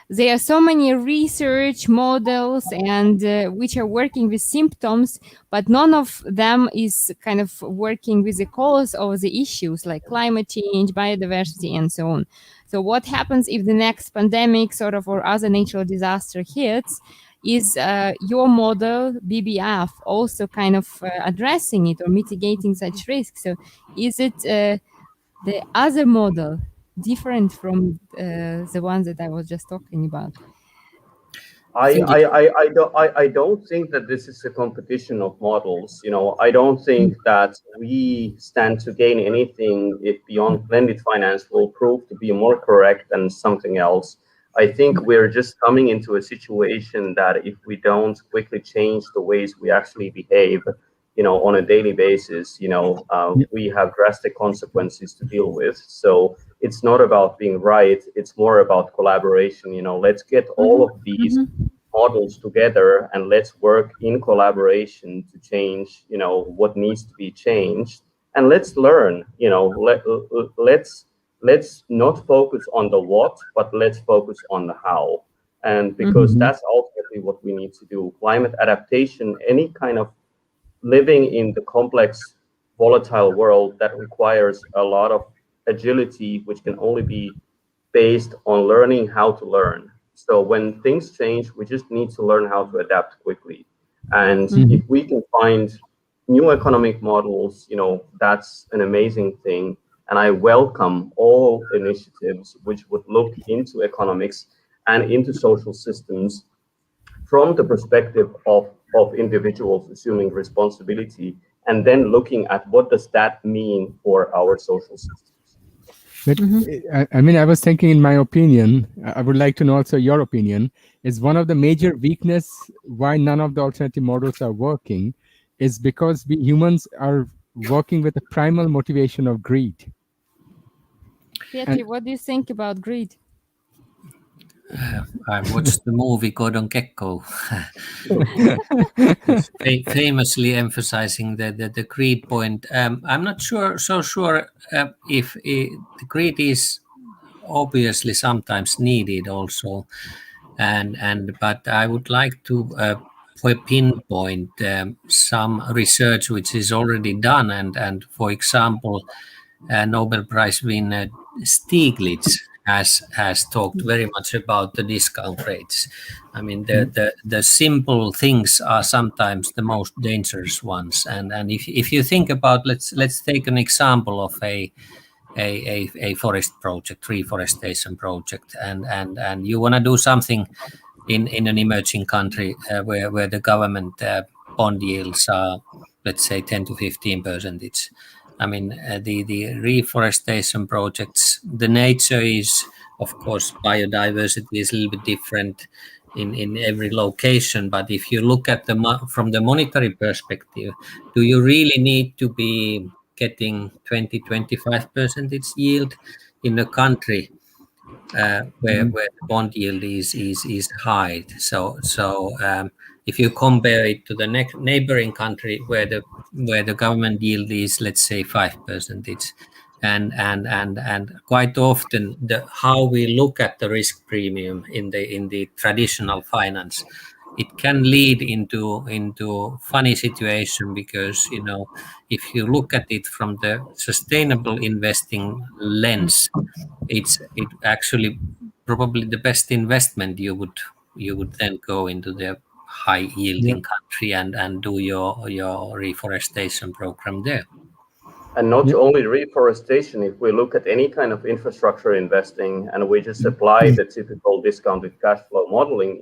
there are so many research models and which are working with symptoms, but none of them is kind of working with the cause of the issues like climate change, biodiversity, and so on. So what happens if the next pandemic or other natural disaster hits? Is your model, BBF, also kind of addressing it or mitigating such risks? So is it the other model different from the one that I was just talking about? I don't think that this is a competition of models. I don't think that we stand to gain anything if beyond blended finance will prove to be more correct than something else. I think we're just coming into a situation that if we don't quickly change the ways we actually behave, on a daily basis, we have drastic consequences to deal with. So it's not about being right. It's more about collaboration. Let's get all of these models together and let's work in collaboration to change, what needs to be changed. And let's learn, let's not focus on the what, but let's focus on the how. And because that's ultimately what we need to do. Climate adaptation, any kind of living in the complex, volatile world that requires a lot of agility, which can only be based on learning how to learn. So when things change, we just need to learn how to adapt quickly. And if we can find new economic models, that's an amazing thing. And I welcome all initiatives which would look into economics and into social systems from the perspective of individuals assuming responsibility, and then looking at what does that mean for our social systems. But I was thinking, in my opinion, I would like to know also your opinion, is one of the major weakness why none of the alternative models are working is because we humans are working with a primal motivation of greed. Petri, what do you think about greed? I watched the movie Gordon Gekko, famously emphasizing the greed point. I'm not so sure if the greed is obviously sometimes needed also, but I would like to pinpoint some research which is already done, and for example, Nobel Prize winner Stiglitz has talked very much about the discount rates. I mean, the simple things are sometimes the most dangerous ones. And if you think about, let's take an example of a forest project, reforestation project, and you want to do something in an emerging country where the government bond yields are, let's say, 10 to 15%. I mean, the reforestation projects, the nature is, of course, biodiversity is a little bit different in every location. But if you look at from the monetary perspective, do you really need to be getting 20-25% yield in a country where the bond yield is high? So if you compare it to the neighboring country where the government yield is, let's say, 5%, and quite often how we look at the risk premium in the traditional finance, it can lead into funny situation, because if you look at it from the sustainable investing lens, it actually probably the best investment you would then go into the high yielding country and do your reforestation program there. And not only reforestation, if we look at any kind of infrastructure investing and we just apply the typical discounted cash flow modeling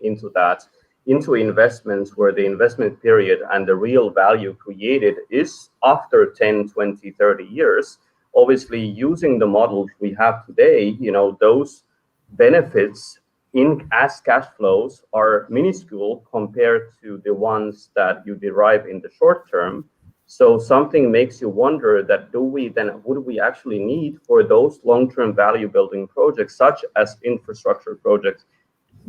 into investments where the investment period and the real value created is after 10, 20, 30 years, obviously using the models we have today, those benefits as cash flows are minuscule compared to the ones that you derive in the short term. So something makes you wonder that would we actually need for those long-term value building projects, such as infrastructure projects,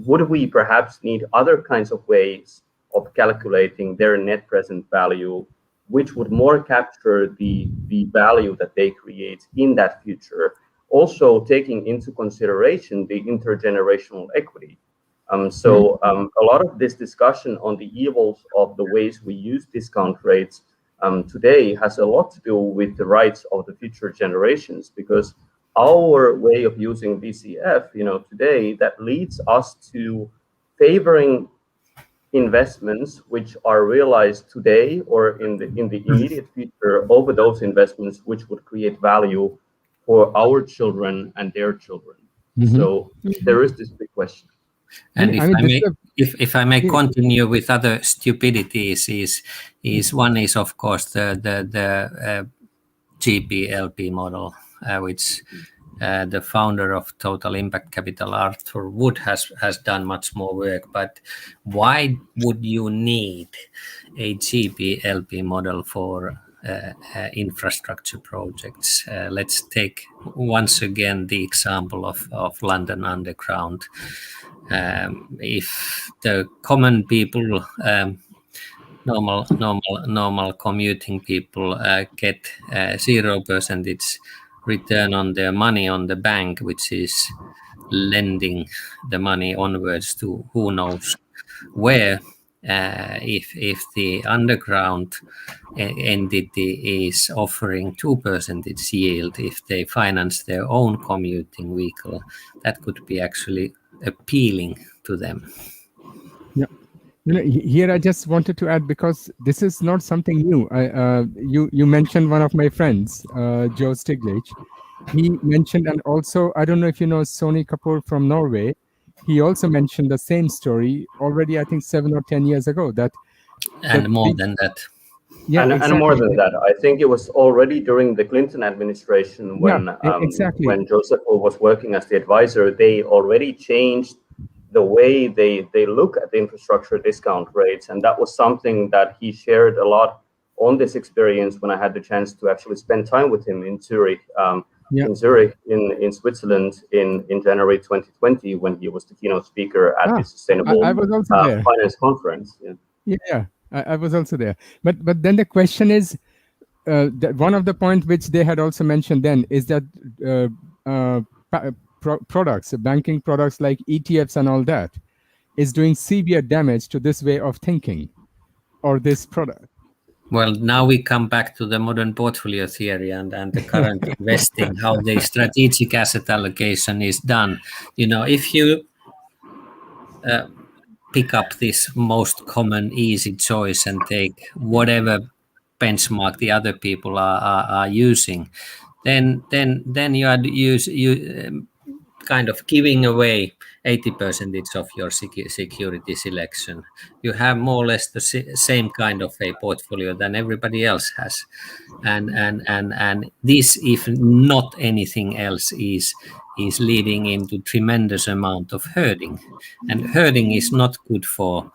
would we perhaps need other kinds of ways of calculating their net present value, which would more capture the value that they create in that future, also taking into consideration the intergenerational equity. So a lot of this discussion on the evils of the ways we use discount rates today has a lot to do with the rights of the future generations, because our way of using DCF, today, that leads us to favoring investments which are realized today or in the immediate future over those investments which would create value for our children and their children. So there is this big question. And if I may continue with other stupidities, is one is of course the GPLP model, which the founder of Total Impact Capital, Arthur Wood, has done much more work. But why would you need a GPLP model for infrastructure projects? Let's take once again the example of London Underground. If the common people, normal commuting people, get 0% return on their money on the bank, which is lending the money onwards to who knows where, if the underground entity is offering 2% yield, if they finance their own commuting vehicle, that could be actually appealing to them. Yeah, here I just wanted to add, because this is not something new. You mentioned one of my friends, Joe Stiglitz. He mentioned, and also I don't know if you know Sony Kapoor from Norway. He also mentioned the same story already, I think 7 or 10 years ago. More than that. Yeah, and exactly. more than that, I think it was already during the Clinton administration when Joseph was working as the advisor. They already changed the way they look at the infrastructure discount rates, and that was something that he shared a lot on this experience when I had the chance to actually spend time with him in Zurich, in Switzerland in January 2020, when he was the keynote speaker at the Sustainable Finance Conference. Yeah. I was also there. But then the question is, one of the points which they had also mentioned then is that products, banking products like ETFs and all that, is doing severe damage to this way of thinking or this product? Well, now we come back to the modern portfolio theory and the current investing, how the strategic asset allocation is done. If you pick up this most common easy choice and take whatever benchmark the other people are using, then you are kind of giving away 80% of your security selection. You have more or less the same kind of a portfolio than everybody else has, and this, if not anything else, is leading into tremendous amount of herding, and herding is not good for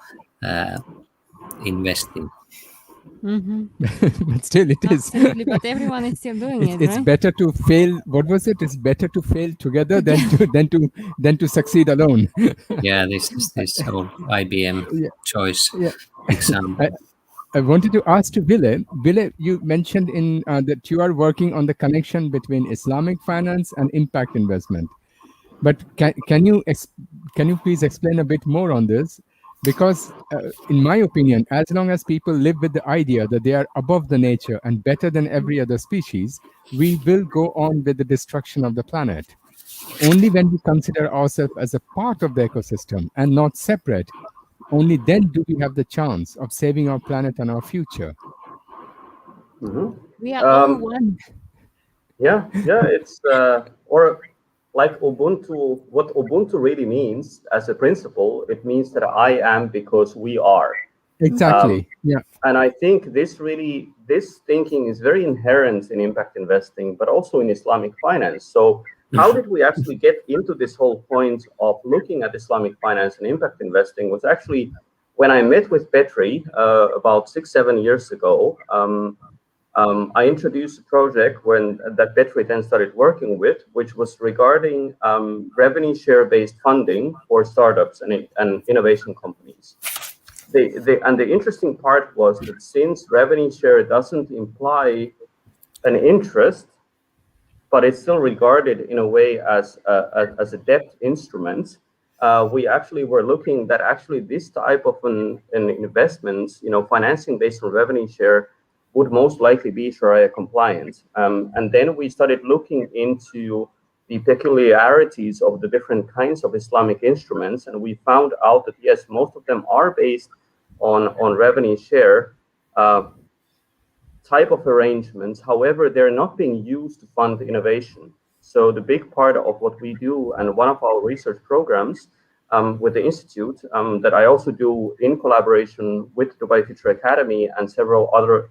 investing. But still it is. Absolutely, but everyone is still doing it, It's right? better to fail. What was it? It's better to fail together than to succeed alone. Yeah, this whole IBM choice example. I wanted to ask to Ville. Ville, you mentioned in that you are working on the connection between Islamic finance and impact investment. But can you please explain a bit more on this? Because in my opinion, as long as people live with the idea that they are above the nature and better than every other species, we will go on with the destruction of the planet. Only when we consider ourselves as a part of the ecosystem and not separate, only then do we have the chance of saving our planet and our future. We are all one. Yeah, it's or like Ubuntu. What Ubuntu really means as a principle, it means that I am because we are. Exactly. And I think this thinking is very inherent in impact investing, but also in Islamic finance. So how did we actually get into this whole point of looking at Islamic finance and impact investing was actually when I met with Petri about 6-7 years ago. I introduced a project that Petri then started working with, which was regarding revenue share-based funding for startups and innovation companies. And the interesting part was that since revenue share doesn't imply an interest, but it's still regarded in a way as a debt instrument, we actually were looking that actually this type of an investment, financing based on revenue share, would most likely be Sharia compliant. And then we started looking into the peculiarities of the different kinds of Islamic instruments, and we found out that yes, most of them are based on revenue share type of arrangements. However, they're not being used to fund innovation. So the big part of what we do, and one of our research programs with the Institute that I also do in collaboration with Dubai Future Academy and several other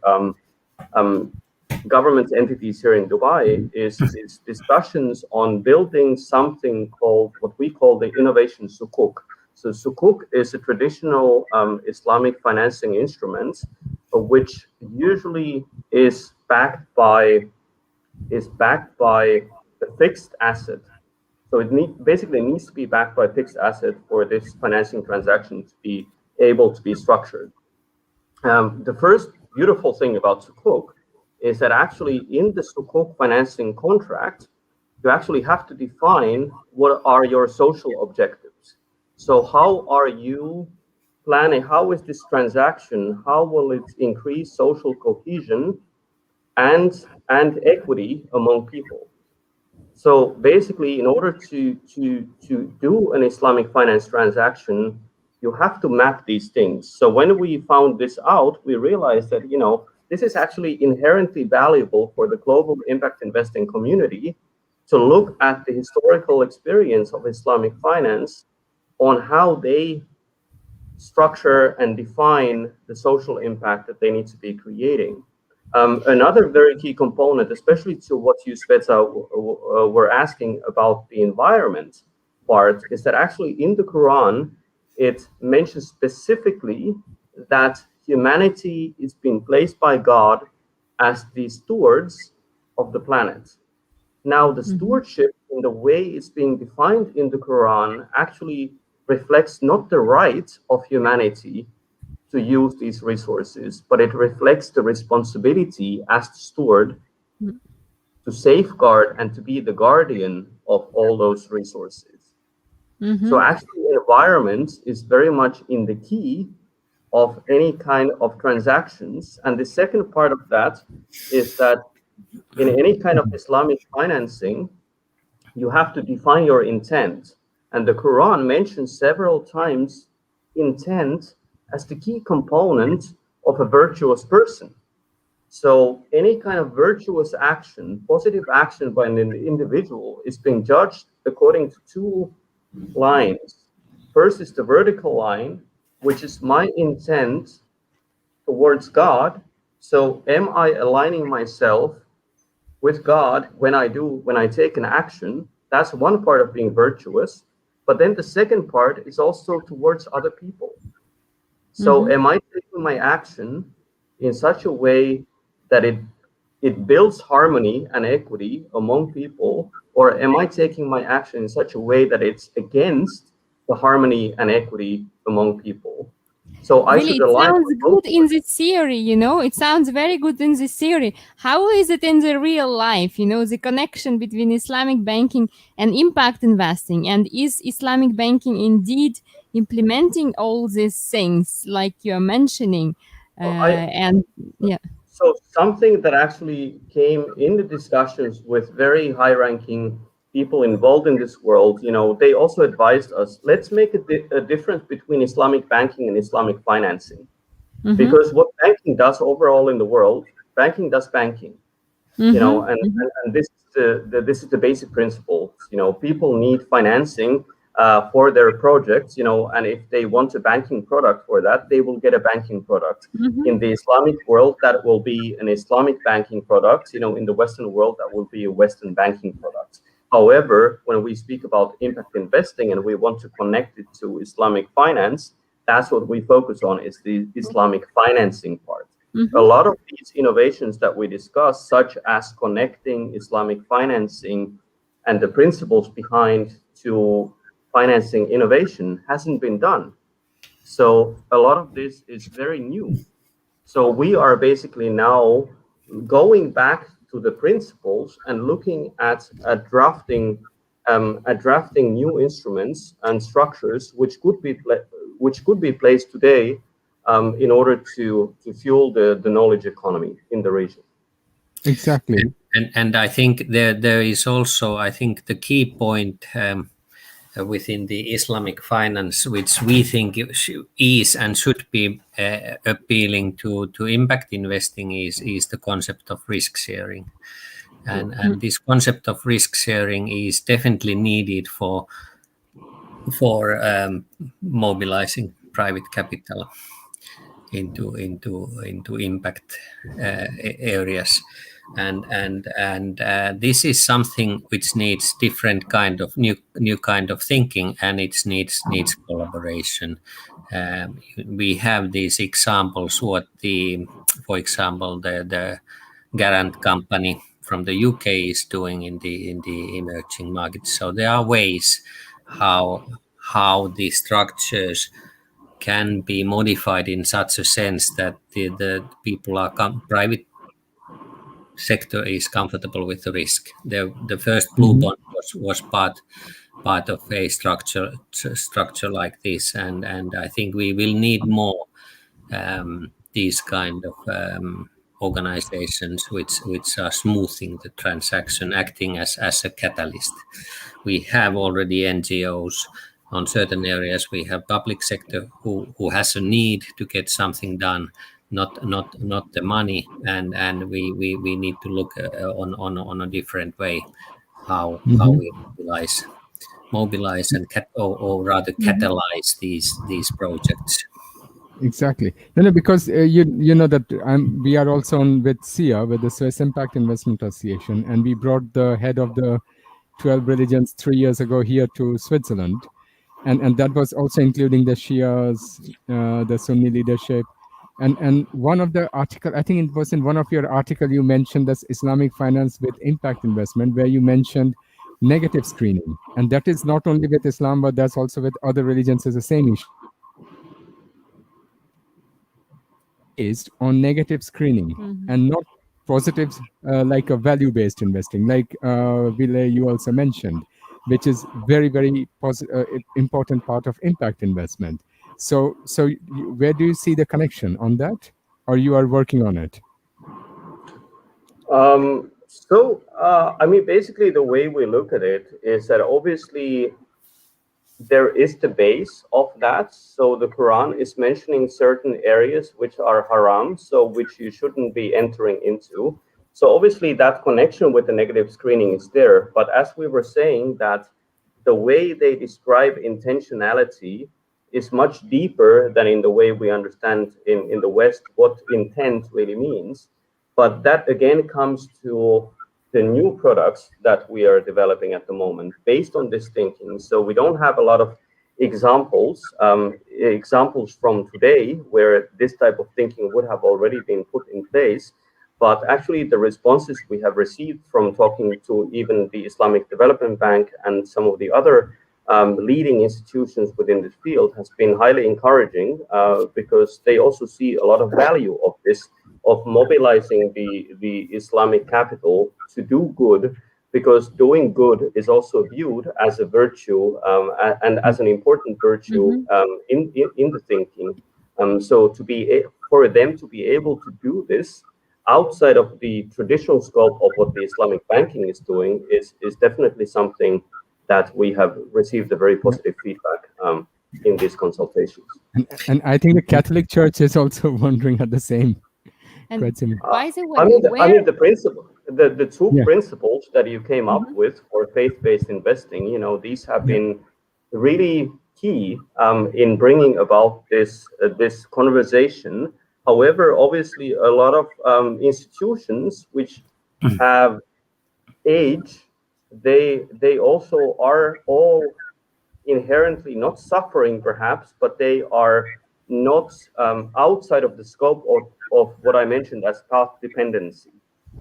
government entities here in Dubai, is discussions on building something called what we call the innovation sukuk. So sukuk is a traditional Islamic financing instrument, which usually is backed by a fixed asset. So it basically needs to be backed by a fixed asset for this financing transaction to be able to be structured. The first beautiful thing about sukuk is that actually in the sukuk financing contract, you actually have to define what are your social objectives. So how are you planning, how is this transaction, how will it increase social cohesion and equity among people? So basically, in order to do an Islamic finance transaction, you have to map these things. So when we found this out, we realized that, this is actually inherently valuable for the global impact investing community to look at the historical experience of Islamic finance on how they structure and define the social impact that they need to be creating. Another very key component, especially to what you, Sveta, were asking about the environment part, is that actually in the Quran, it mentions specifically that humanity is being placed by God as the stewards of the planet. Now, the stewardship in the way it's being defined in the Quran actually reflects not the right of humanity to use these resources, but it reflects the responsibility as the steward to safeguard and to be the guardian of all those resources. So actually, environment is very much in the key of any kind of transactions. And the second part of that is that in any kind of Islamic financing, you have to define your intent. And the Quran mentions several times intent as the key component of a virtuous person. So any kind of virtuous action, positive action by an individual is being judged according to two lines. First is the vertical line, which is my intent towards God. So am I aligning myself with God when I take an action? That's one part of being virtuous. But then the second part is also towards other people. So am I taking my action in such a way that it builds harmony and equity among people, or am I taking my action in such a way that it's against the harmony and equity among people? So I really, should align. It sounds good in this theory, you know, it sounds very good in this theory. How is it in the real life, you know, the connection between Islamic banking and impact investing? And is Islamic banking indeed implementing all these things like you're mentioning? So something that actually came in the discussions with very high-ranking people involved in this world, you know, they also advised us, let's make a difference between Islamic banking and Islamic financing. Because what banking does overall in the world, banking does banking. You know, and this is the basic principle. You know, people need financing for their projects, you know, and if they want a banking product for that, they will get a banking product. In the Islamic world, that will be an Islamic banking product. You know, in the Western world, that will be a Western banking product. However, when we speak about impact investing and we want to connect it to Islamic finance, that's what we focus on, is the Islamic financing part. A lot of these innovations that we discuss, such as connecting Islamic financing and the principles behind to financing innovation, hasn't been done. So a lot of this is very new. So we are basically now going back to the principles and looking at drafting new instruments and structures which could be placed today in order to fuel the knowledge economy in the region. Exactly. And I think there is also, I think the key point within the Islamic finance, which we think is and should be appealing to impact investing, is the concept of risk sharing. And this concept of risk sharing is definitely needed for mobilizing private capital into impact areas. And this is something which needs different kind of new kind of thinking, and it needs collaboration. We have these examples. For example, the Garant company from the UK is doing in the emerging markets. So there are ways how the structures can be modified in such a sense that the people are private sector is comfortable with the risk. The first blue bond was part of a structure like this, and I think we will need more these kind of organizations which are smoothing the transaction, acting as a catalyst. We have already NGOs on certain areas. We have public sector who has a need to get something done, not the money, and we need to look on a different way how we mobilize and or rather catalyze these projects. Exactly. No, because you know that we are also on with SIA, with the Swiss Impact Investment Association, and we brought the head of the 12 religions 3 years ago here to Switzerland, and that was also including the Shias, the Sunni leadership. And one of the article, I think it was in one of your article, you mentioned this Islamic finance with impact investment, where you mentioned negative screening. And that is not only with Islam, but that's also with other religions is the same issue. Based on negative screening and not positives like a value-based investing, like Ville, you also mentioned, which is very, very important part of impact investment. So where do you see the connection on that, or you are working on it? I mean, basically, the way we look at it is that obviously there is the base of that. So the Quran is mentioning certain areas which are haram, so which you shouldn't be entering into. So obviously that connection with the negative screening is there. But as we were saying, that the way they describe intentionality is much deeper than in the way we understand in the West what intent really means. But that again comes to the new products that we are developing at the moment based on this thinking. So we don't have a lot of examples from today where this type of thinking would have already been put in place. But actually the responses we have received from talking to even the Islamic Development Bank and some of the other leading institutions within this field has been highly encouraging because they also see a lot of value of this, of mobilizing the Islamic capital to do good, because doing good is also viewed as a virtue and as an important virtue in the thinking. So for them to be able to do this outside of the traditional scope of what the Islamic banking is doing is definitely something that we have received a very positive feedback in these consultations. And I think the Catholic Church is also wondering at the same. And by the way, I mean the principle, the two principles that you came up with for faith-based investing, you know, these have been really key in bringing about this conversation. However, obviously, a lot of institutions which have age, they also are all inherently not suffering, perhaps, but they are not outside of the scope of what I mentioned as path dependency.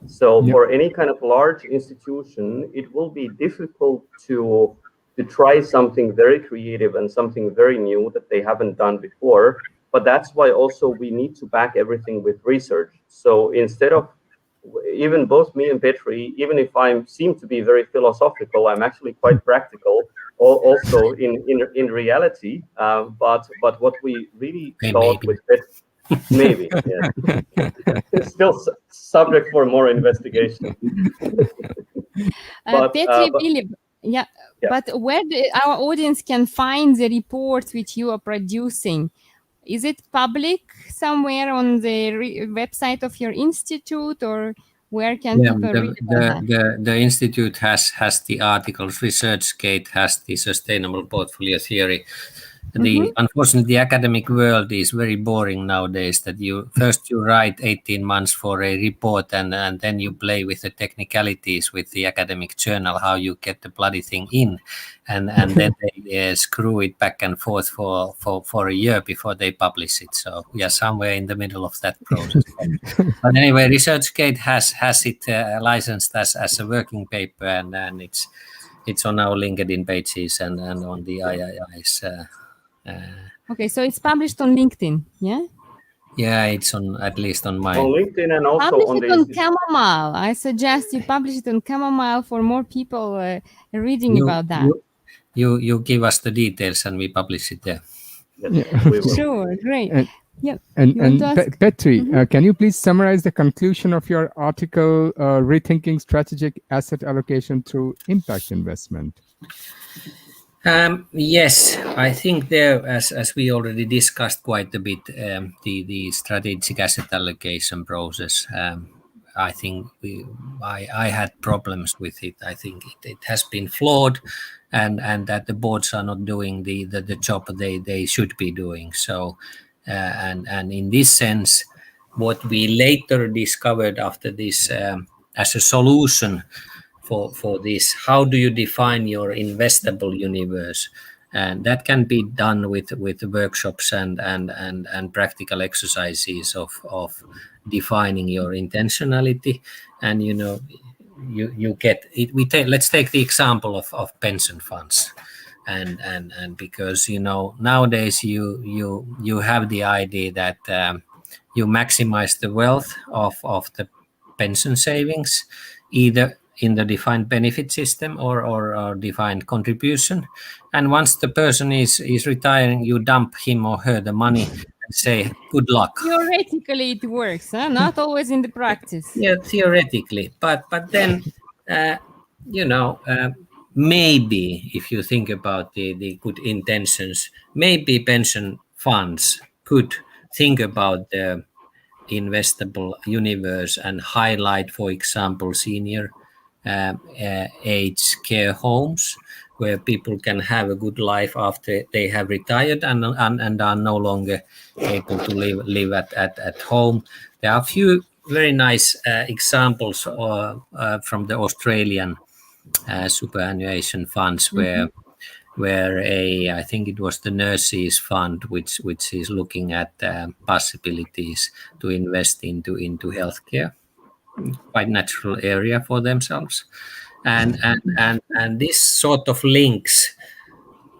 So for any kind of large institution, it will be difficult to try something very creative and something very new that they haven't done before. But that's why also we need to back everything with research. So instead of, even both me and Petri, even if I seem to be very philosophical, I'm actually quite practical also in reality. But what we really thought with Petri, maybe, it's still subject for more investigation. Petri, but where our audience can find the reports which you are producing? Is it public somewhere on the website of your institute, or where can people read about that? The institute has the articles. ResearchGate has the sustainable portfolio theory. Unfortunately, the academic world is very boring nowadays, that you write 18 months for a report and then you play with the technicalities with the academic journal, how you get the bloody thing in, and then they screw it back and forth for a year before they publish it. So we are somewhere in the middle of that process. But anyway, ResearchGate has it licensed as a working paper, and it's on our LinkedIn pages and on the III's. Okay, so it's published on LinkedIn, yeah? Yeah, it's at least on my... On LinkedIn and also publish it on Chamomile. I suggest you publish it on Chamomile for more people reading about that. You give us the details and we publish it there. Sure, great. And Petri, can you please summarize the conclusion of your article, Rethinking Strategic Asset Allocation Through Impact Investment? Yes, I think there, as we already discussed quite a bit, the strategic asset allocation process. I think I had problems with it. I think it has been flawed, and that the boards are not doing the job they should be doing. So, and in this sense, what we later discovered after this as a solution for this, how do you define your investable universe? And that can be done with workshops and practical exercises of defining your intentionality. And you get it. Let's take the example of pension funds, and because nowadays you have the idea that you maximize the wealth of the pension savings, either in the defined benefit system or defined contribution. And once the person is retiring, you dump him or her the money and say, good luck. Theoretically, it works, huh? Not always in the practice. Yeah, theoretically. But then, maybe if you think about the good intentions, maybe pension funds could think about the investable universe and highlight, for example, senior age care homes where people can have a good life after they have retired and are no longer able to live at home. There are a few very nice examples from the Australian superannuation funds where I think it was the Nurses Fund which is looking at possibilities to invest into healthcare, quite natural area for themselves, and this sort of links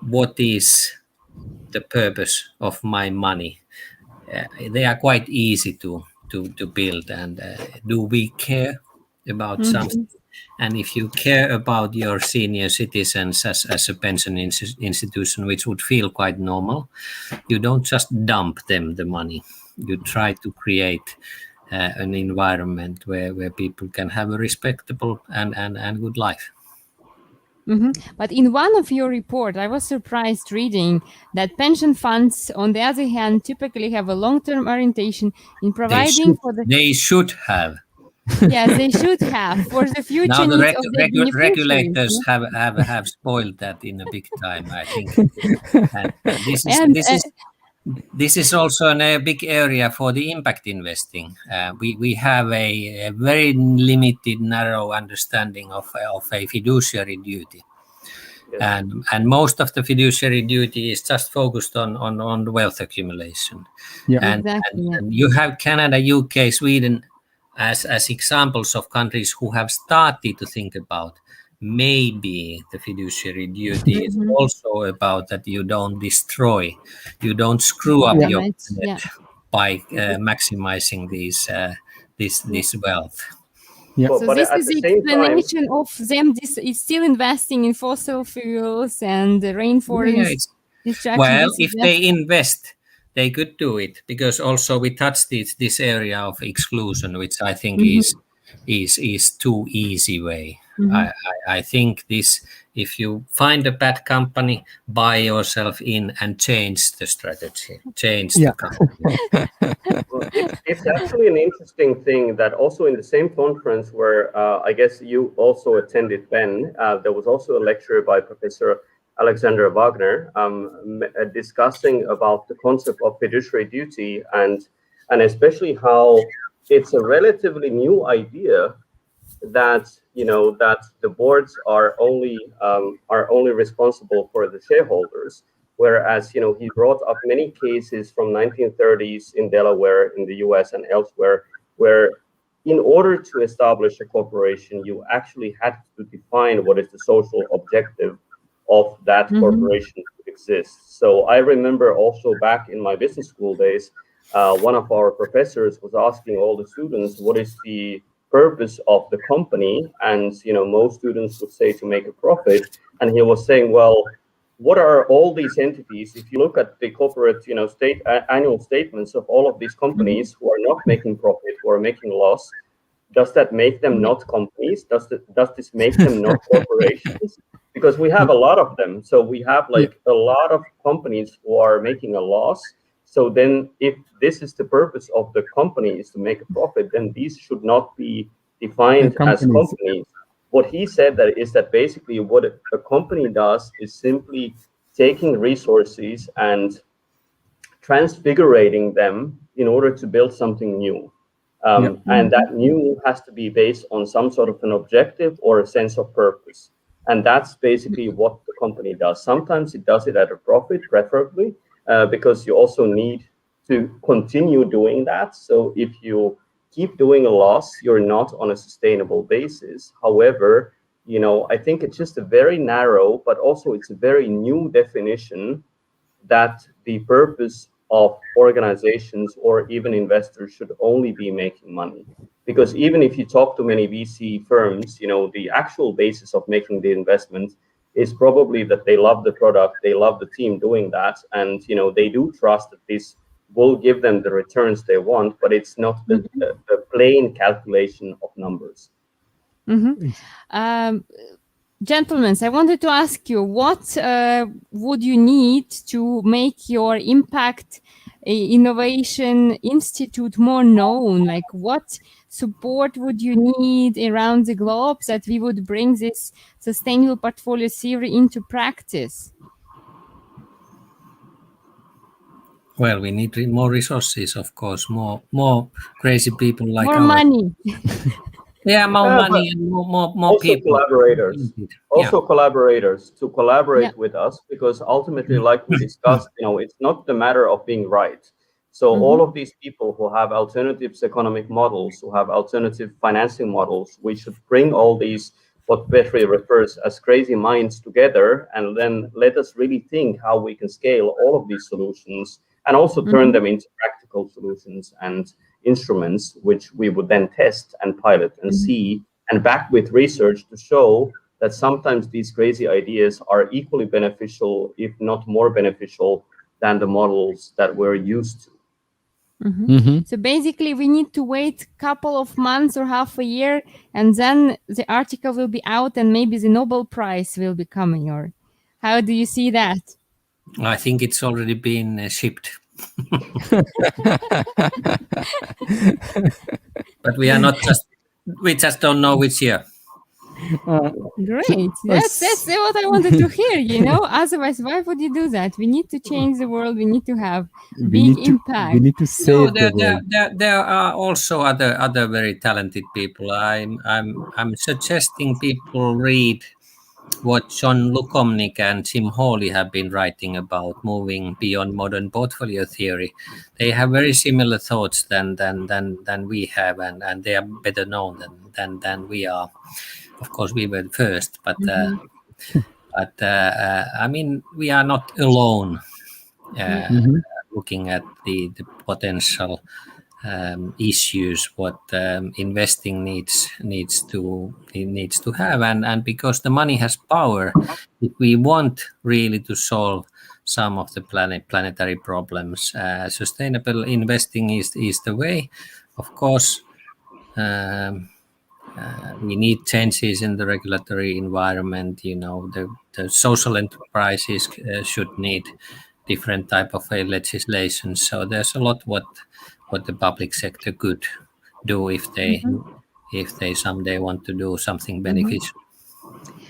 what is the purpose of my money. They are quite easy to build, and do we care about something? And if you care about your senior citizens as a pension institution, which would feel quite normal, you don't just dump them the money. You try to create an environment where people can have a respectable and good life. But in one of your report, I was surprised reading that pension funds, on the other hand, typically have a long-term orientation in providing They should have. Yes, they should have for the future Now the needs of the regulators have spoiled that in a big time, I think. And this is also a big area for the impact investing. We have a very limited, narrow understanding of a fiduciary duty. Yes. And most of the fiduciary duty is just focused on wealth accumulation. Yeah. And you have Canada, UK, Sweden as examples of countries who have started to think about maybe the fiduciary duty is also about that you don't destroy, you don't screw up your planet by maximizing this wealth. Yeah. So this is the explanation of them. This is still investing in fossil fuels and the rainforest. Well, if they invest, they could do it, because also we touched this area of exclusion, which I think is too easy way. I think this, if you find a bad company, buy yourself in and change the strategy, change the company. It's actually an interesting thing that also in the same conference where I guess you also attended, Ben, there was also a lecture by Professor Alexander Wagner discussing about the concept of fiduciary duty and especially how it's a relatively new idea that that the boards are only responsible for the shareholders, whereas he brought up many cases from 1930s in Delaware, in the US and elsewhere, where in order to establish a corporation, you actually had to define what is the social objective of that corporation to exist. So I remember also back in my business school days, one of our professors was asking all the students, what is the purpose of the company? And most students would say to make a profit. And he was saying, well, what are all these entities? If you look at the corporate annual statements of all of these companies who are not making profit, who are making loss, does that make them not companies? Does this make them not corporations? Because we have a lot of them. So we have a lot of companies who are making a loss. So then if this is the purpose of the company is to make a profit, then these should not be defined as companies. What he said is that basically what a company does is simply taking resources and transfigurating them in order to build something new. And that new has to be based on some sort of an objective or a sense of purpose. And that's basically what the company does. Sometimes it does it at a profit, preferably, because you also need to continue doing that. So if you keep doing a loss, you're not on a sustainable basis. However, I think it's just a very narrow, but also it's a very new definition that the purpose of organizations or even investors should only be making money. Because even if you talk to many VC firms, the actual basis of making the investment is probably that they love the product, they love the team doing that, and they do trust that this will give them the returns they want, but it's not the plain calculation of numbers. Gentlemen, I wanted to ask you, what would you need to make your impact innovation institute more known? Like, what support would you need around the globe that we would bring this sustainable portfolio theory into practice? Well, we need more resources, of course, more crazy people like more money. Yeah, more money and more also people. Collaborators to collaborate with us, because ultimately, like we discussed, it's not the matter of being right. So all of these people who have alternatives economic models, who have alternative financing models, we should bring all these, what Petri refers as crazy minds, together, and then let us really think how we can scale all of these solutions and also turn them into practical solutions and instruments, which we would then test and pilot and see and back with research to show that sometimes these crazy ideas are equally beneficial, if not more beneficial, than the models that we're used to. So basically, we need to wait a couple of months or half a year, and then the article will be out and maybe the Nobel Prize will be coming. Or how do you see that? I think it's already been shipped. But we just don't know which year. Great. That's what I wanted to hear, Otherwise, why would you do that? We need to change the world. We need to have big impact. We need to save the world. There are also other very talented people. I'm suggesting people read what John Lukomnik and Jim Hawley have been writing about moving beyond modern portfolio theory. They have very similar thoughts than we have, and they are better known than we are. Of course, we were first, but I mean, we are not alone looking at the potential issues what investing needs to have, and because the money has power, if we want really to solve some of the planetary problems, sustainable investing is the way. Of course, we need changes in the regulatory environment. The social enterprises should need different type of legislation. So there's a lot what the public sector could do if they someday want to do something beneficial.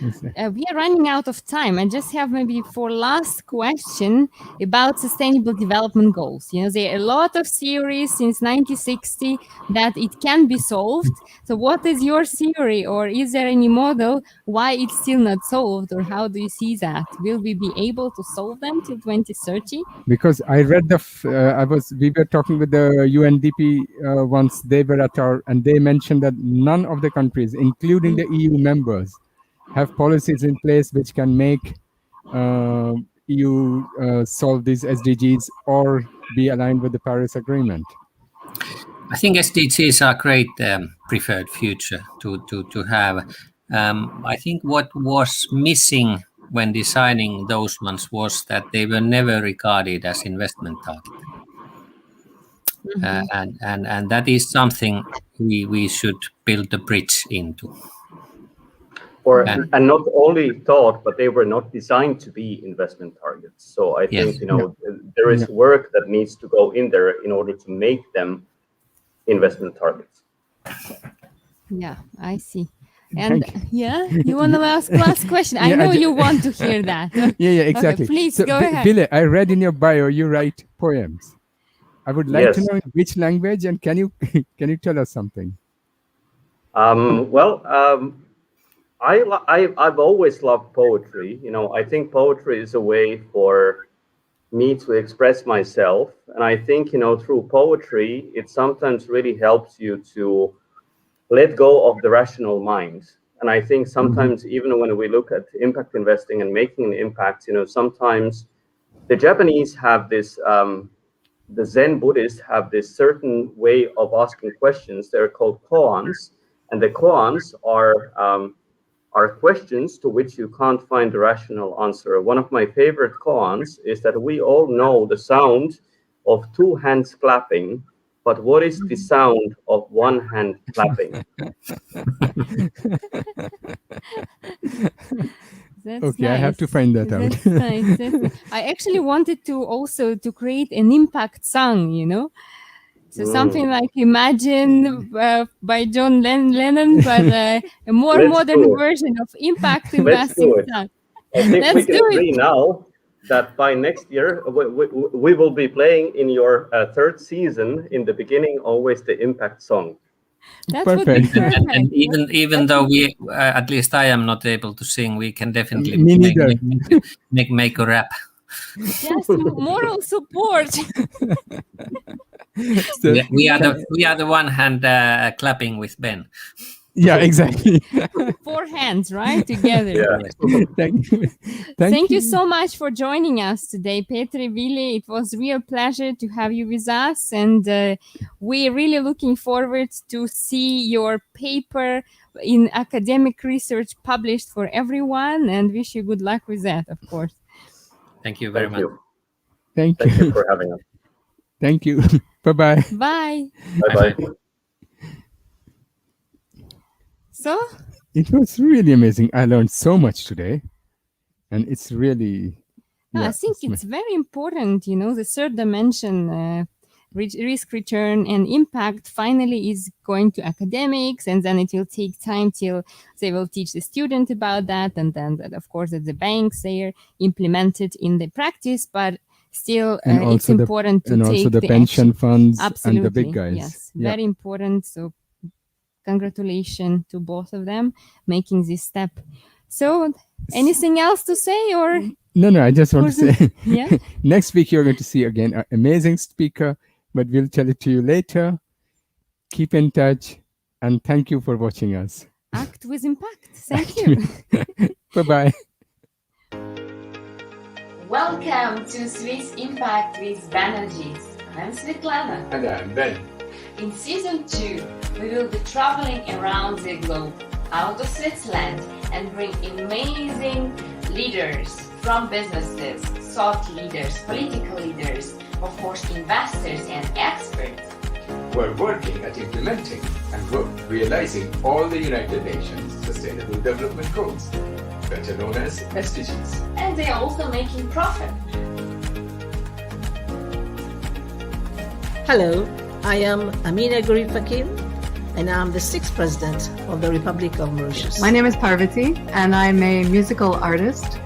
We are running out of time. I just have maybe for last question about sustainable development goals. There are a lot of theories since 1960 that it can be solved. So what is your theory, or is there any model why it's still not solved, or how do you see that? Will we be able to solve them till 2030? Because I read we were talking with the UNDP once they were at and they mentioned that none of the countries, including the EU members, have policies in place which can make EU solve these SDGs or be aligned with the Paris Agreement. I think SDGs are great preferred future to have. I think what was missing when designing those ones was that they were never regarded as investment target. And that is something we should build a bridge into. And not only thought, but they were not designed to be investment targets. So I think there is work that needs to go in there in order to make them investment targets. Yeah, I see. And you want to ask last question? I know you want to hear that. Yeah, exactly. Okay, please go ahead. Ville, I read in your bio you write poems. I would like to know in which language, and can you tell us something? I've always loved poetry. I think poetry is a way for me to express myself. And I think, through poetry, it sometimes really helps you to let go of the rational mind. And I think sometimes, even when we look at impact investing and making an impact, sometimes the Japanese have this the Zen Buddhists have this certain way of asking questions. They're called koans, and the koans are questions to which you can't find a rational answer. One of my favorite koans is that we all know the sound of two hands clapping, but what is the sound of one hand clapping? That's Okay, nice. I have to find that out. That's nice. I actually wanted to also to create an impact song, you know, so something like Imagine by John Lennon, but a more Let's modern do it. version of impact Let's do investing it. song. I think we Let's can do agree it. now that by next year, we will be playing in your third season, in the beginning, always the impact song. That would be Perfect. perfect. And even though we, at least I am not able to sing, we can definitely Me neither. make a rap. Just moral support. So- We are the one hand clapping with Ben. yeah, exactly. 4 hands, right? Together. Yeah. Thank you. Thank you so much for joining us today, Petri, Ville. It was a real pleasure to have you with us, and we're really looking forward to see your paper in academic research published for everyone, and wish you good luck with that, of course. Thank you very Thank much. you. Thank Thank you you. for having us. Thank you. Bye-bye. Bye. Bye-bye. So, It was really amazing. I learned so much today, and it's really. I yeah, think it's very important, you know, the third dimension, risk return and impact finally is going to academics, and then it will take time till they will teach the student about that, and then that, of course, that the banks they implement it in the practice, but still And it's also important to and take also the the pension action. funds Absolutely, and the big guys. yes, Yeah. very important. So congratulations to both of them making this step. So anything else to say, or No, I just want to say, yeah? next week you're going to see again an amazing speaker, but we'll tell it to you later. Keep in touch, and thank you for watching us. Act with impact. Thank you. Bye-bye. Welcome to Swiss Impact with Banerjis. I'm Svetlana. And I'm Ben. In season 2, we will be traveling around the globe, out of Switzerland, and bring amazing leaders from businesses, thought leaders, political leaders, of course investors and experts. We're working at implementing and realizing all the United Nations Sustainable Development Goals, better known as SDGs. And they are also making profit. Hello, I am Amina Gharib-Fakir, and I'm the 6th President of the Republic of Mauritius. My name is Parvati, and I'm a musical artist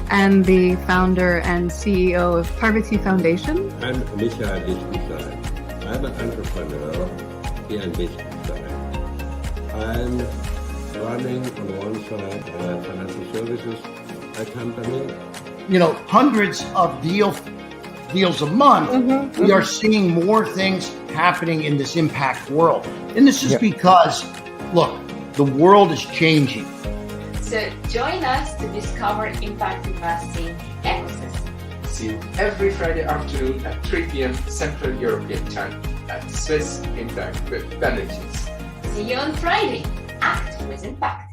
and the founder and CEO of Parvati Foundation. I'm Liechtenstein. I'm an entrepreneur here in Liechtenstein. I'm running on the one side a financial services company. You know, hundreds of deals a month. We are seeing more things happening in this impact world. And this is because, look, the world is changing. So join us to discover impact investing ecosystem. See you every Friday afternoon at 3 p.m. Central European Time at Swiss Impact with Banerjis. See you on Friday. Act with impact.